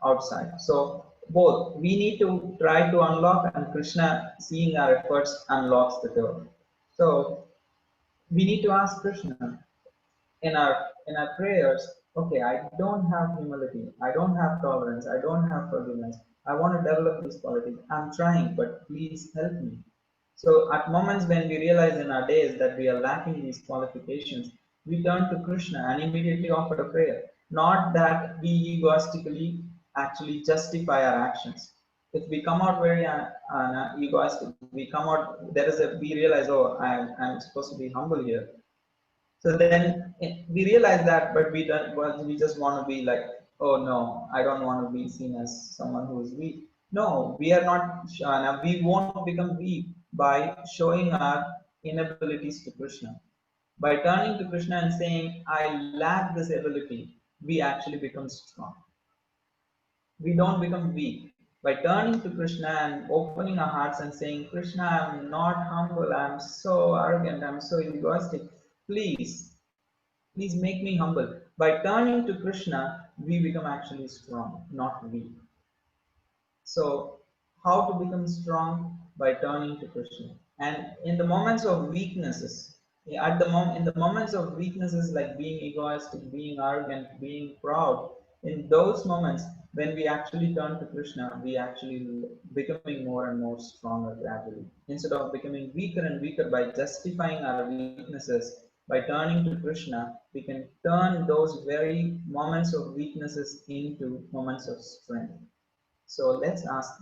outside. So both we need to try to unlock, and Krishna, seeing our efforts, unlocks the door. So we need to ask Krishna in our prayers. Okay, I don't have humility, I don't have tolerance, I don't have forgiveness. I want to develop these qualities. I'm trying, but please help me. So at moments when we realize in our days that we are lacking these qualifications, we turn to Krishna and immediately offer a prayer. Not that we egoistically actually justify our actions. If we come out very egoistic, we come out, we realize, oh, I'm supposed to be humble here. So then we realize that, but we don't. Well, we just want to be like, oh no, I don't want to be seen as someone who is weak. No, we are not. We won't become weak by showing our inabilities to Krishna. By turning to Krishna and saying, I lack this ability, we actually become strong. We don't become weak. By turning to Krishna and opening our hearts and saying, Krishna, I'm not humble, I'm so arrogant, I'm so egoistic, please, please make me humble. By turning to Krishna, we become actually strong, not weak. So, how to become strong? By turning to Krishna. And in the moments of weaknesses, in the moments of weaknesses like being egoistic, being arrogant, being proud, in those moments when we actually turn to Krishna, we actually becoming more and more stronger gradually. Instead of becoming weaker and weaker by justifying our weaknesses, by turning to Krishna, we can turn those very moments of weaknesses into moments of strength. So let's ask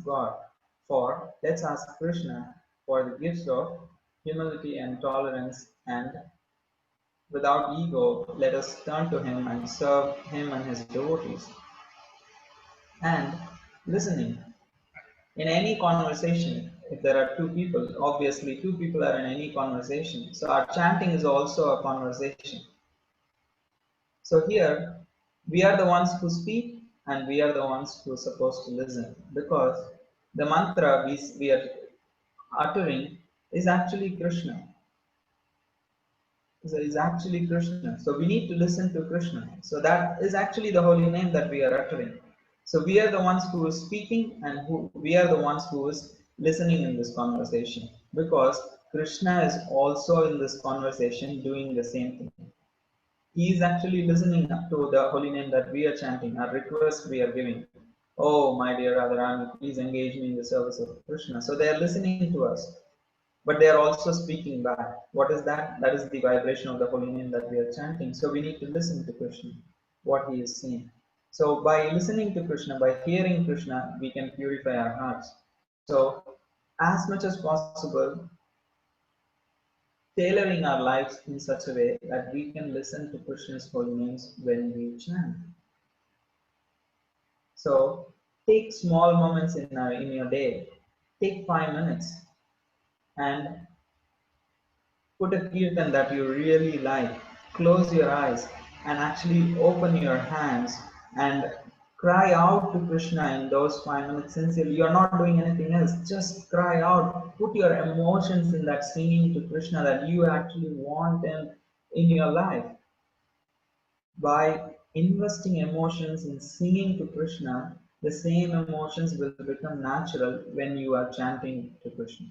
Krishna for the gifts of humility and tolerance, and without ego, let us turn to him and serve him and his devotees. And listening. In any conversation, if there are two people, obviously two people are in any conversation. So our chanting is also a conversation. So here, we are the ones who speak and we are the ones who are supposed to listen, because the mantra we are uttering is actually Krishna. Is actually Krishna. So we need to listen to Krishna. So that is actually the holy name that we are uttering. So we are the ones who is speaking and we are the ones who is listening in this conversation, because Krishna is also in this conversation doing the same thing. He is actually listening to the holy name that we are chanting, our request we are giving. Oh, my dear Radharani, please engage me in the service of Krishna. So they are listening to us, but they are also speaking back. What is that? That is the vibration of the holy name that we are chanting. So we need to listen to Krishna, what he is saying. So by listening to Krishna, by hearing Krishna, we can purify our hearts. So as much as possible, tailoring our lives in such a way that we can listen to Krishna's holy names when we chant. So take small moments in your day. Take 5 minutes and put a kirtan that you really like. Close your eyes and actually open your hands and cry out to Krishna in those 5 minutes sincerely. You are not doing anything else. Just cry out. Put your emotions in that singing to Krishna that you actually want him in your life. By investing emotions in singing to Krishna, the same emotions will become natural when you are chanting to Krishna.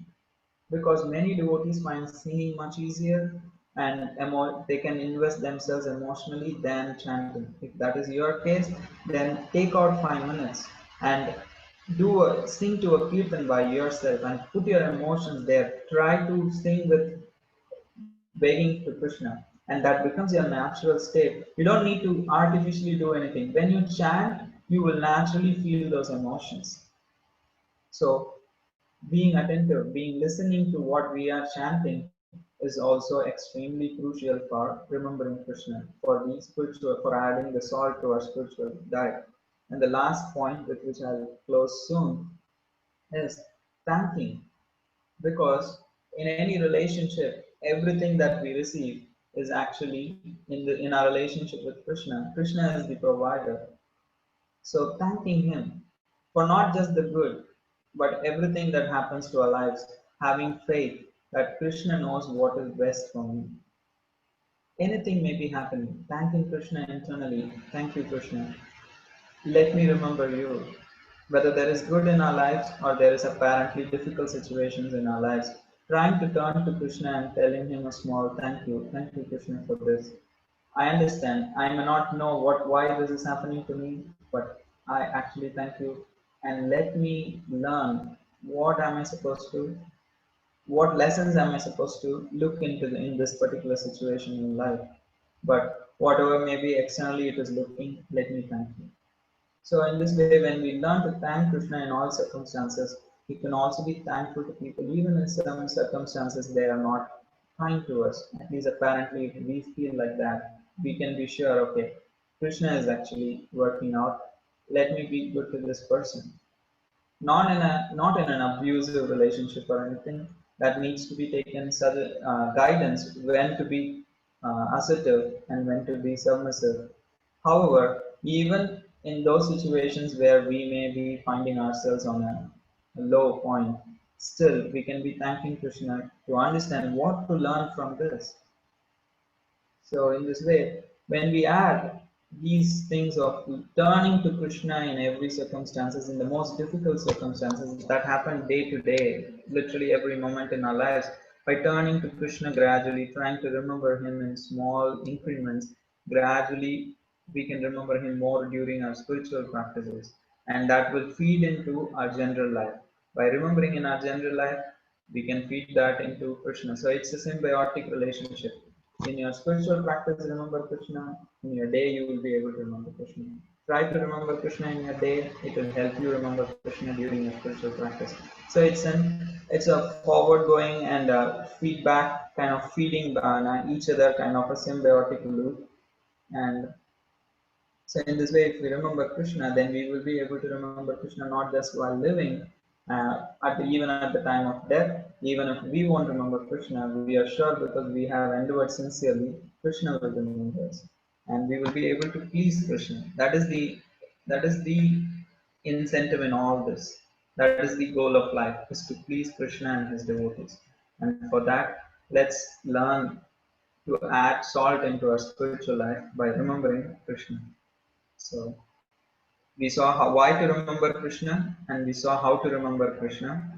Because many devotees find singing much easier and they can invest themselves emotionally than chanting. If that is your case, then take out 5 minutes and sing to a kirtan by yourself and put your emotions there. Try to sing with begging to Krishna, and that becomes your natural state. You don't need to artificially do anything. When you chant, you will naturally feel those emotions. So being attentive, being listening to what we are chanting is also extremely crucial for remembering Krishna, for the spiritual, for adding the salt to our spiritual diet. And the last point with which I'll close soon is thanking, because in any relationship, everything that we receive is actually in our relationship with Krishna. Krishna is the provider. So thanking him for not just the good, but everything that happens to our lives, having faith that Krishna knows what is best for me. Anything may be happening. Thanking Krishna internally. Thank you, Krishna. Let me remember you. Whether there is good in our lives or there is apparently difficult situations in our lives, trying to turn to Krishna and telling him a small thank you. Thank you, Krishna, for this. I understand. I may not know why this is happening to me, but I actually thank you, and let me learn what am I supposed to, what lessons am I supposed to look into in this particular situation in life. But whatever maybe externally it is looking, let me thank you. So in this way, when we learn to thank Krishna in all circumstances, we can also be thankful to people, even in some circumstances they are not kind to us. At least apparently, if we feel like that, we can be sure, okay, Krishna is actually working out. Let me be good to this person. Not in an abusive relationship or anything. That needs to be taken guidance when to be assertive and when to be submissive. However, even in those situations where we may be finding ourselves on a low point, still we can be thanking Krishna to understand what to learn from this. So in this way, when we add these things of turning to Krishna in every circumstances, in the most difficult circumstances that happen day to day, literally every moment in our lives, by turning to Krishna gradually, trying to remember him in small increments, gradually we can remember him more during our spiritual practices. And that will feed into our general life. By remembering in our general life, we can feed that into Krishna. So it's a symbiotic relationship. In your spiritual practice, remember Krishna. In your day, you will be able to remember Krishna. Try to remember Krishna in your day. It will help you remember Krishna during your spiritual practice. So it's a forward going and feedback kind of feeding each other, kind of a symbiotic loop. And so in this way, if we remember Krishna, then we will be able to remember Krishna not just while living, even at the time of death. Even if we won't remember Krishna, we are sure because we have endeavored sincerely, Krishna will remember us, and we will be able to please Krishna. That is the incentive in all this. That is the goal of life: is to please Krishna and his devotees. And for that, let's learn to add salt into our spiritual life by remembering Krishna. So we saw why to remember Krishna, and we saw how to remember Krishna,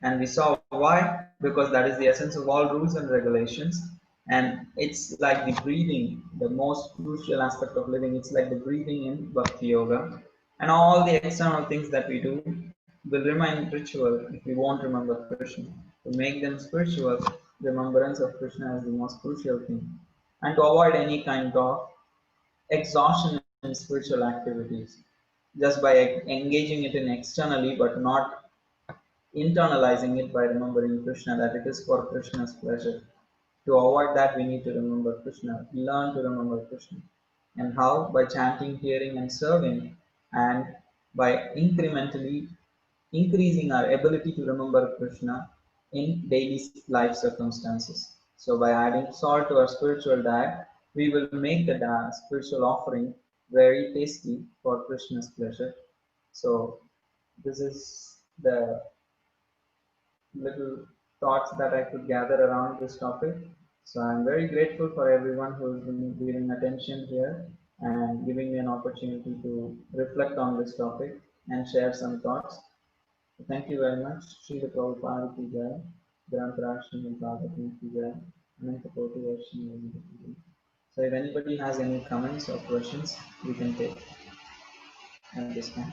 and we saw why, because that is the essence of all rules and regulations. And it's like the breathing, the most crucial aspect of living. It's like the breathing in Bhakti Yoga. And all the external things that we do will remain ritual if we won't remember Krishna. To make them spiritual, remembrance of Krishna is the most crucial thing. And to avoid any kind of exhaustion in spiritual activities just by engaging it in externally but not internalizing it by remembering Krishna, that it is for Krishna's pleasure. To avoid that, we need to remember Krishna, learn to remember Krishna. And how? By chanting, hearing, and serving, and by incrementally increasing our ability to remember Krishna in daily life circumstances. So, by adding salt to our spiritual diet, we will make the spiritual offering very tasty for Krishna's pleasure. So, this is the little thoughts that I could gather around this topic. So I'm very grateful for everyone who's been giving attention here and giving me an opportunity to reflect on this topic and share some thoughts. So thank you very much. Srila Prabhupada ki jai, Grantaraj Srimad Bhagavatam ki jai, Ananta Koti Varshnava ki jai. So if anybody has any comments or questions, we can take at this time.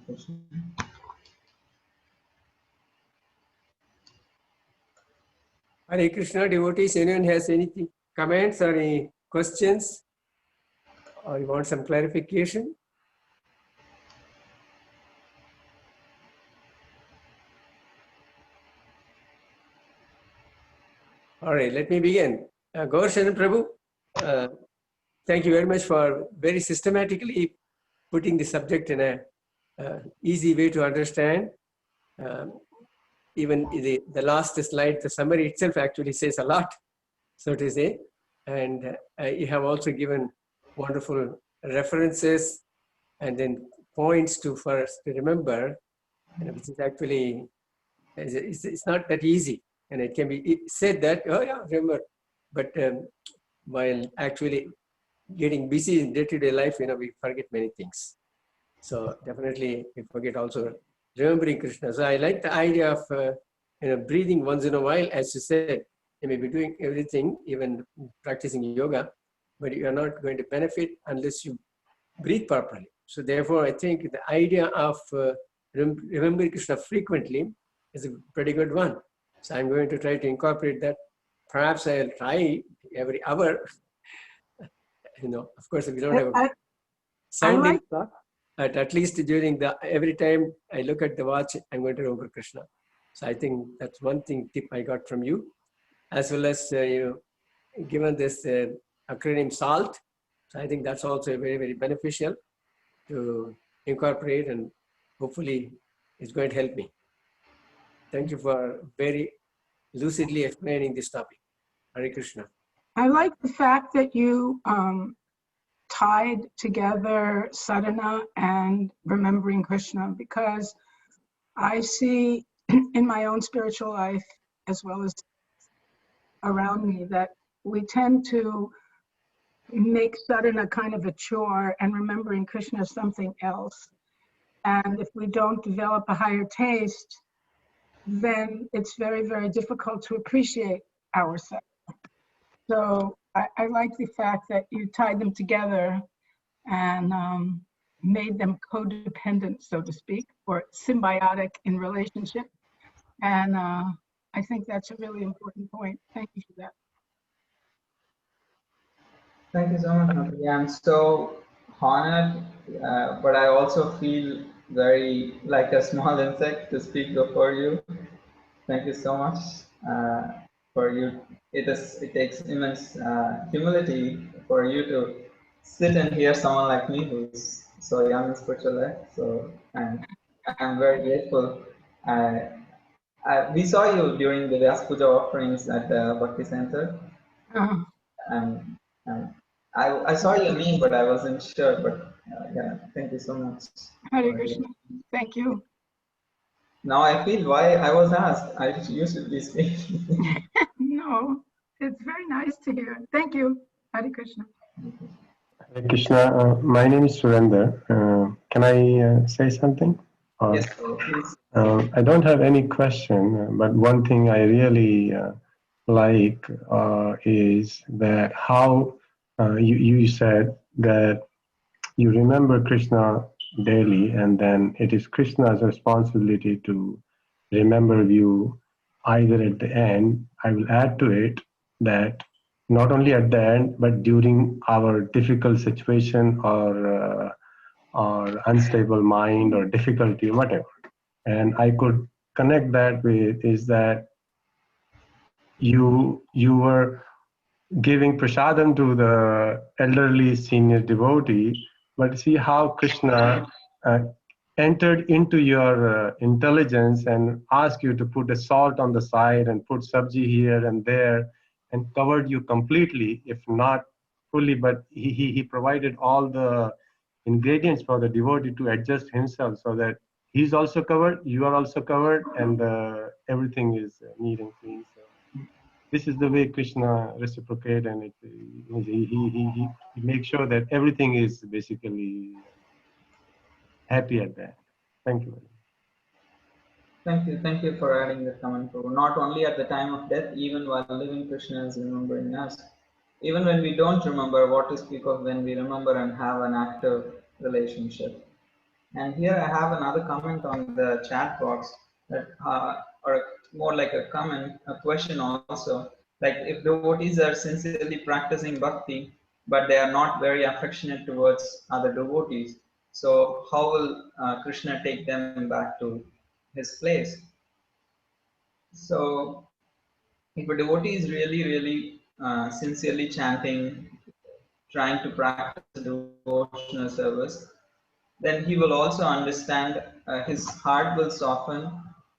Krishna. Hare Krishna, devotees, anyone has anything, comments or any questions? Or you want some clarification? All right, let me begin. Gaura Sharan Prabhu, thank you very much for very systematically putting the subject in a easy way to understand. Even the last slide, the summary itself actually says a lot, so to say. And you have also given wonderful references and then points for us to remember, which is actually, it's not that easy. And it can be said that, oh yeah, remember. But while actually getting busy in day-to-day life, we forget many things. So definitely we forget also remembering Krishna. So I like the idea of breathing once in a while. As you said, you may be doing everything, even practicing yoga, but you are not going to benefit unless you breathe properly. So therefore, I think the idea of remembering Krishna frequently is a pretty good one. So I'm going to try to incorporate that. Perhaps I'll try every hour. Of course, if we don't have a sounding clock, but at least during every time I look at the watch, I'm going to remember Krishna. So I think that's one tip I got from you, as well as given this acronym SALT. So I think that's also very, very beneficial to incorporate, and hopefully it's going to help me. Thank you for very lucidly explaining this topic. Hare Krishna. I like the fact that you tied together sadhana and remembering Krishna, because I see in my own spiritual life, as well as around me, that we tend to make sadhana kind of a chore and remembering Krishna something else. And if we don't develop a higher taste, then it's very, very difficult to appreciate ourselves. So I like the fact that you tied them together and made them codependent, so to speak, or symbiotic in relationship. And I think that's a really important point. Thank you for that. Thank you so much, Natalie. I'm so honored, but I also feel very like a small insect to speak before you. Thank you so much for you. It takes immense humility for you to sit and hear someone like me who's so young in spiritual life. So I'm very grateful. We saw you during the Vyas Puja offerings at the Bhakti Center, Uh, and I saw your name, but I wasn't sure. But yeah, thank you so much. Hare Krishna. Thank you. Now I feel why I was asked. You should be speaking. No, it's very nice to hear. Thank you. Hare Krishna. Hare Krishna, my name is Surender. Can I say something? Yes, please. I don't have any question, but one thing I really like is that how you said that you remember Krishna daily, and then it is Krishna's responsibility to remember you either at the end. I will add to it that not only at the end, but during our difficult situation or unstable mind or difficulty, whatever. And I could connect that with is that you were giving prasadam to the elderly senior devotee, but see how Krishna entered into your intelligence and asked you to put a salt on the side and put sabji here and there and covered you completely, if not fully, but he provided all the ingredients for the devotee to adjust himself so that he's also covered, you are also covered, and everything is neat and clean. So this is the way Krishna reciprocate, and he makes sure that everything is basically happy at that. Thank you. Thank you for adding the comment, Prabhu. Not only at the time of death, even while living, Krishna is remembering us. Even when we don't remember, what to speak of when we remember and have an active relationship. And here I have another comment on the chat box, that, or more like a comment, a question also. Like, if devotees are sincerely practicing bhakti, but they are not very affectionate towards other devotees, so how will Krishna take them back to his place? So, if a devotee is really sincerely chanting, trying to practice devotional service, then he will also understand, his heart will soften,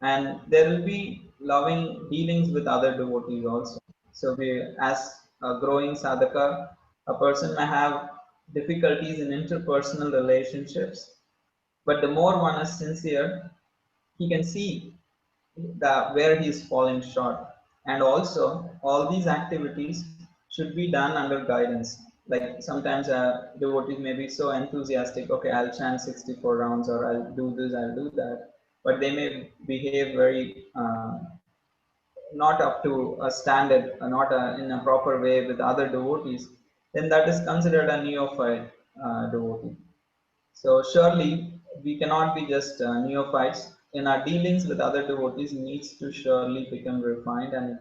and there will be loving dealings with other devotees also. So as a growing sadhaka, a person may have difficulties in interpersonal relationships, but the more one is sincere, he can see where he is falling short. And also, all these activities should be done under guidance. Like sometimes devotees may be so enthusiastic, okay, I'll chant 64 rounds, or I'll do this, I'll do that, but they may behave very not up to a standard, not in a proper way with other devotees. Then that is considered a neophyte devotee. So surely we cannot be just neophytes. In our dealings with other devotees, needs to surely become refined, and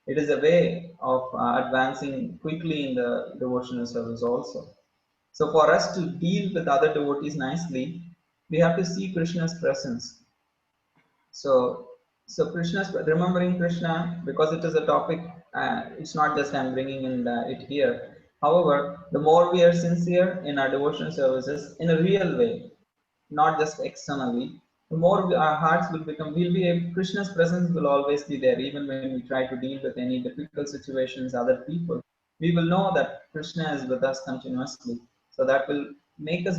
it is a way of advancing quickly in the devotional service also. So for us to deal with other devotees nicely, we have to see Krishna's presence. So Krishna's, remembering Krishna, because it is a topic, it's not just I'm bringing in it here. However, the more we are sincere in our devotional services in a real way, not just externally, the more our hearts will become, we'll be able, Krishna's presence will always be there, even when we try to deal with any difficult situations, other people. We will know that Krishna is with us continuously. So that will make us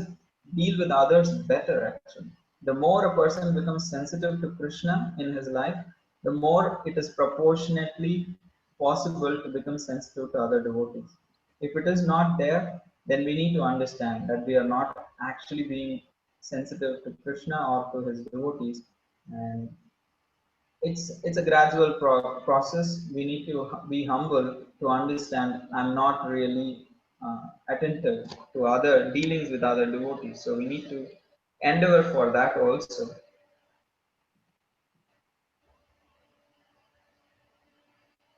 deal with others better, actually. The more a person becomes sensitive to Krishna in his life, the more it is proportionately possible to become sensitive to other devotees. If it is not there, then we need to understand that we are not actually being sensitive to Krishna or to his devotees. And it's a gradual process. We need to be humble to understand I'm not really attentive to other dealings with other devotees. So we need to endeavor for that also.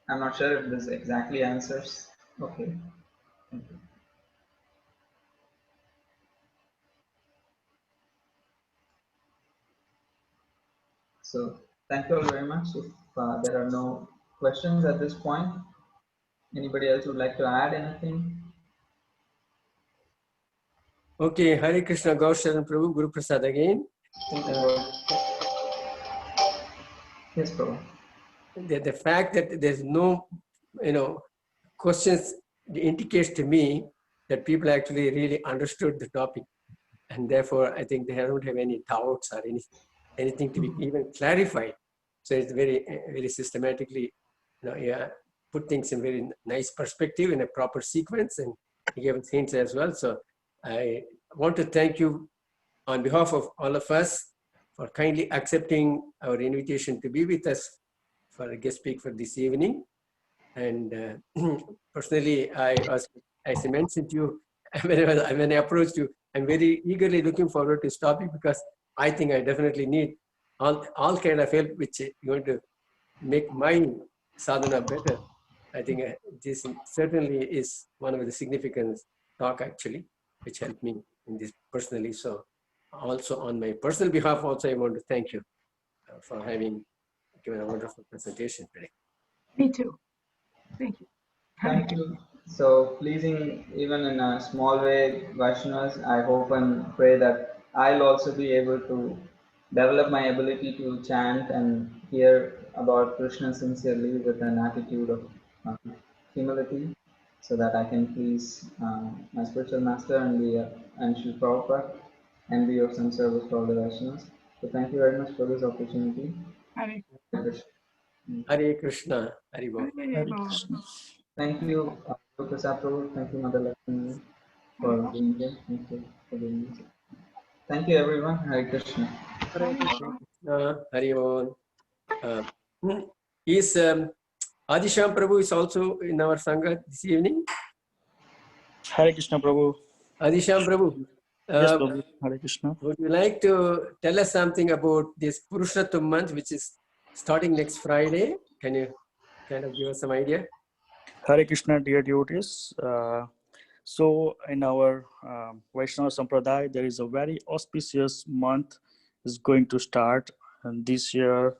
I'm not sure if this exactly answers. Okay. Thank you. So thank you all very much. If there are no questions at this point, anybody else would like to add anything? Okay, Hare Krishna, Gaura Sharan, Prabhu, Guru Prasad again. Thank you, Prabhu. Yes, Prabhu. The fact that there's no, questions indicates to me that people actually really understood the topic, and therefore I think they don't have any doubts or anything to be even clarified. So it's very systematically, put things in very nice perspective in a proper sequence, and he gave us hints as well. So I want to thank you on behalf of all of us for kindly accepting our invitation to be with us for a guest speak for this evening. And personally, as I mentioned to you, when I approached you, I'm very eagerly looking forward to this topic, because I think I definitely need all kind of help which is going to make my sadhana better. I think this certainly is one of the significant talk actually, which helped me in this personally. So also on my personal behalf, also I want to thank you for having given a wonderful presentation today. Me too. Thank you. Thank you. So pleasing even in a small way, Vaishnavas, I hope and pray that I'll also be able to develop my ability to chant and hear about Krishna sincerely with an attitude of humility, so that I can please my spiritual master and Sri Prabhupada and be of some service for all the Vaishnavas. So thank you very much for this opportunity. Hare Hare Krishna, Hare Bol. Hare Bol. Thank you, Guru Prasad Prabhu. Thank you, Mother Lakshmi, for being here. Thank you for being here. Thank you, everyone. Hare Krishna. Hare Krishna, Hare Bol. Is Adisham Prabhu is also in our Sangha this evening? Hare Krishna, Prabhu. Adisham Prabhu, Yes, Prabhu. Hare Krishna. would you like to tell us something about this Purushottam month, which is starting next Friday? Can you kind of give us some idea? Hare Krishna, dear devotees. So in our Vaishnava Sampradaya, there is a very auspicious month is going to start. And this year,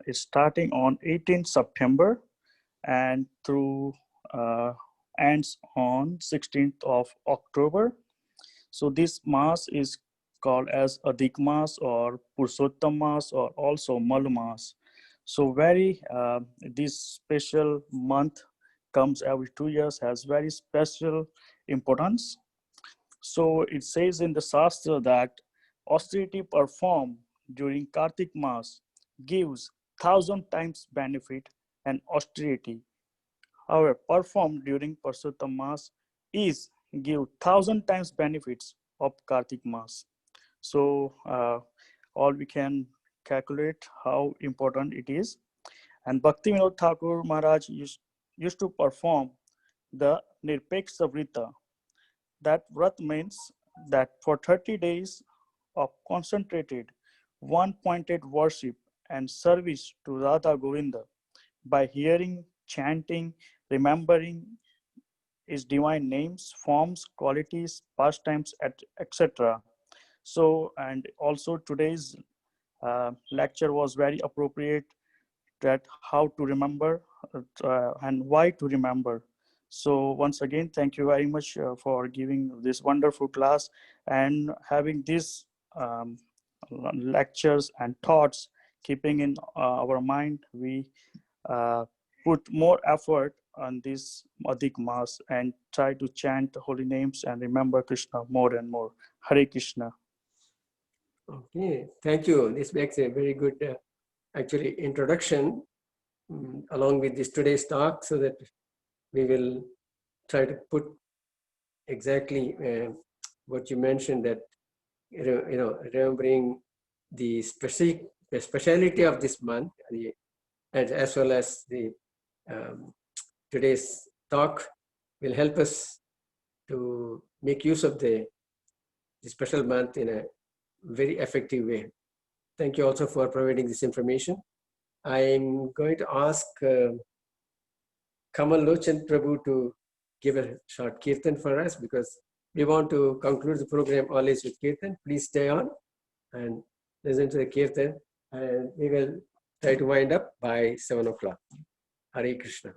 it's starting on 18th September and through ends on 16th of October. So this Mass is called as Adhik Mass or Purushottam Mass or also Mal Mass. So this special month comes every 2 years, has very special importance. So it says in the Shastra that austerity performed during Kartik Mass gives 1,000 times benefit, and austerity, however, performed during Purushottam Mass is give 1,000 times benefits of Kartik Mass. So all we can calculate how important it is. And Bhakti Vinod Thakur Maharaj used to perform the Nirpeksha Vrita. That vrat means that for 30 days of concentrated, one-pointed worship and service to Radha Govinda by hearing, chanting, remembering his divine names, forms, qualities, pastimes, etc. So, and also today's lecture was very appropriate, that how to remember and why to remember. So once again, thank you very much for giving this wonderful class and having this um, lectures and thoughts, keeping in our mind, we put more effort on this Adhik Mas and try to chant the holy names and remember Krishna more and more. Hare Krishna. Okay, thank you. This makes a very good, actually, introduction along with this today's talk, so that we will try to put exactly what you mentioned, that remembering the speciality of this month, and as well as the today's talk will help us to make use of the special month in a very effective way. Thank you also for providing this information. I'm going to ask Kamal Lochan Prabhu to give a short kirtan for us, because we want to conclude the program always with kirtan. Please stay on and listen to the kirtan, and we will try to wind up by 7 o'clock. Hare Krishna.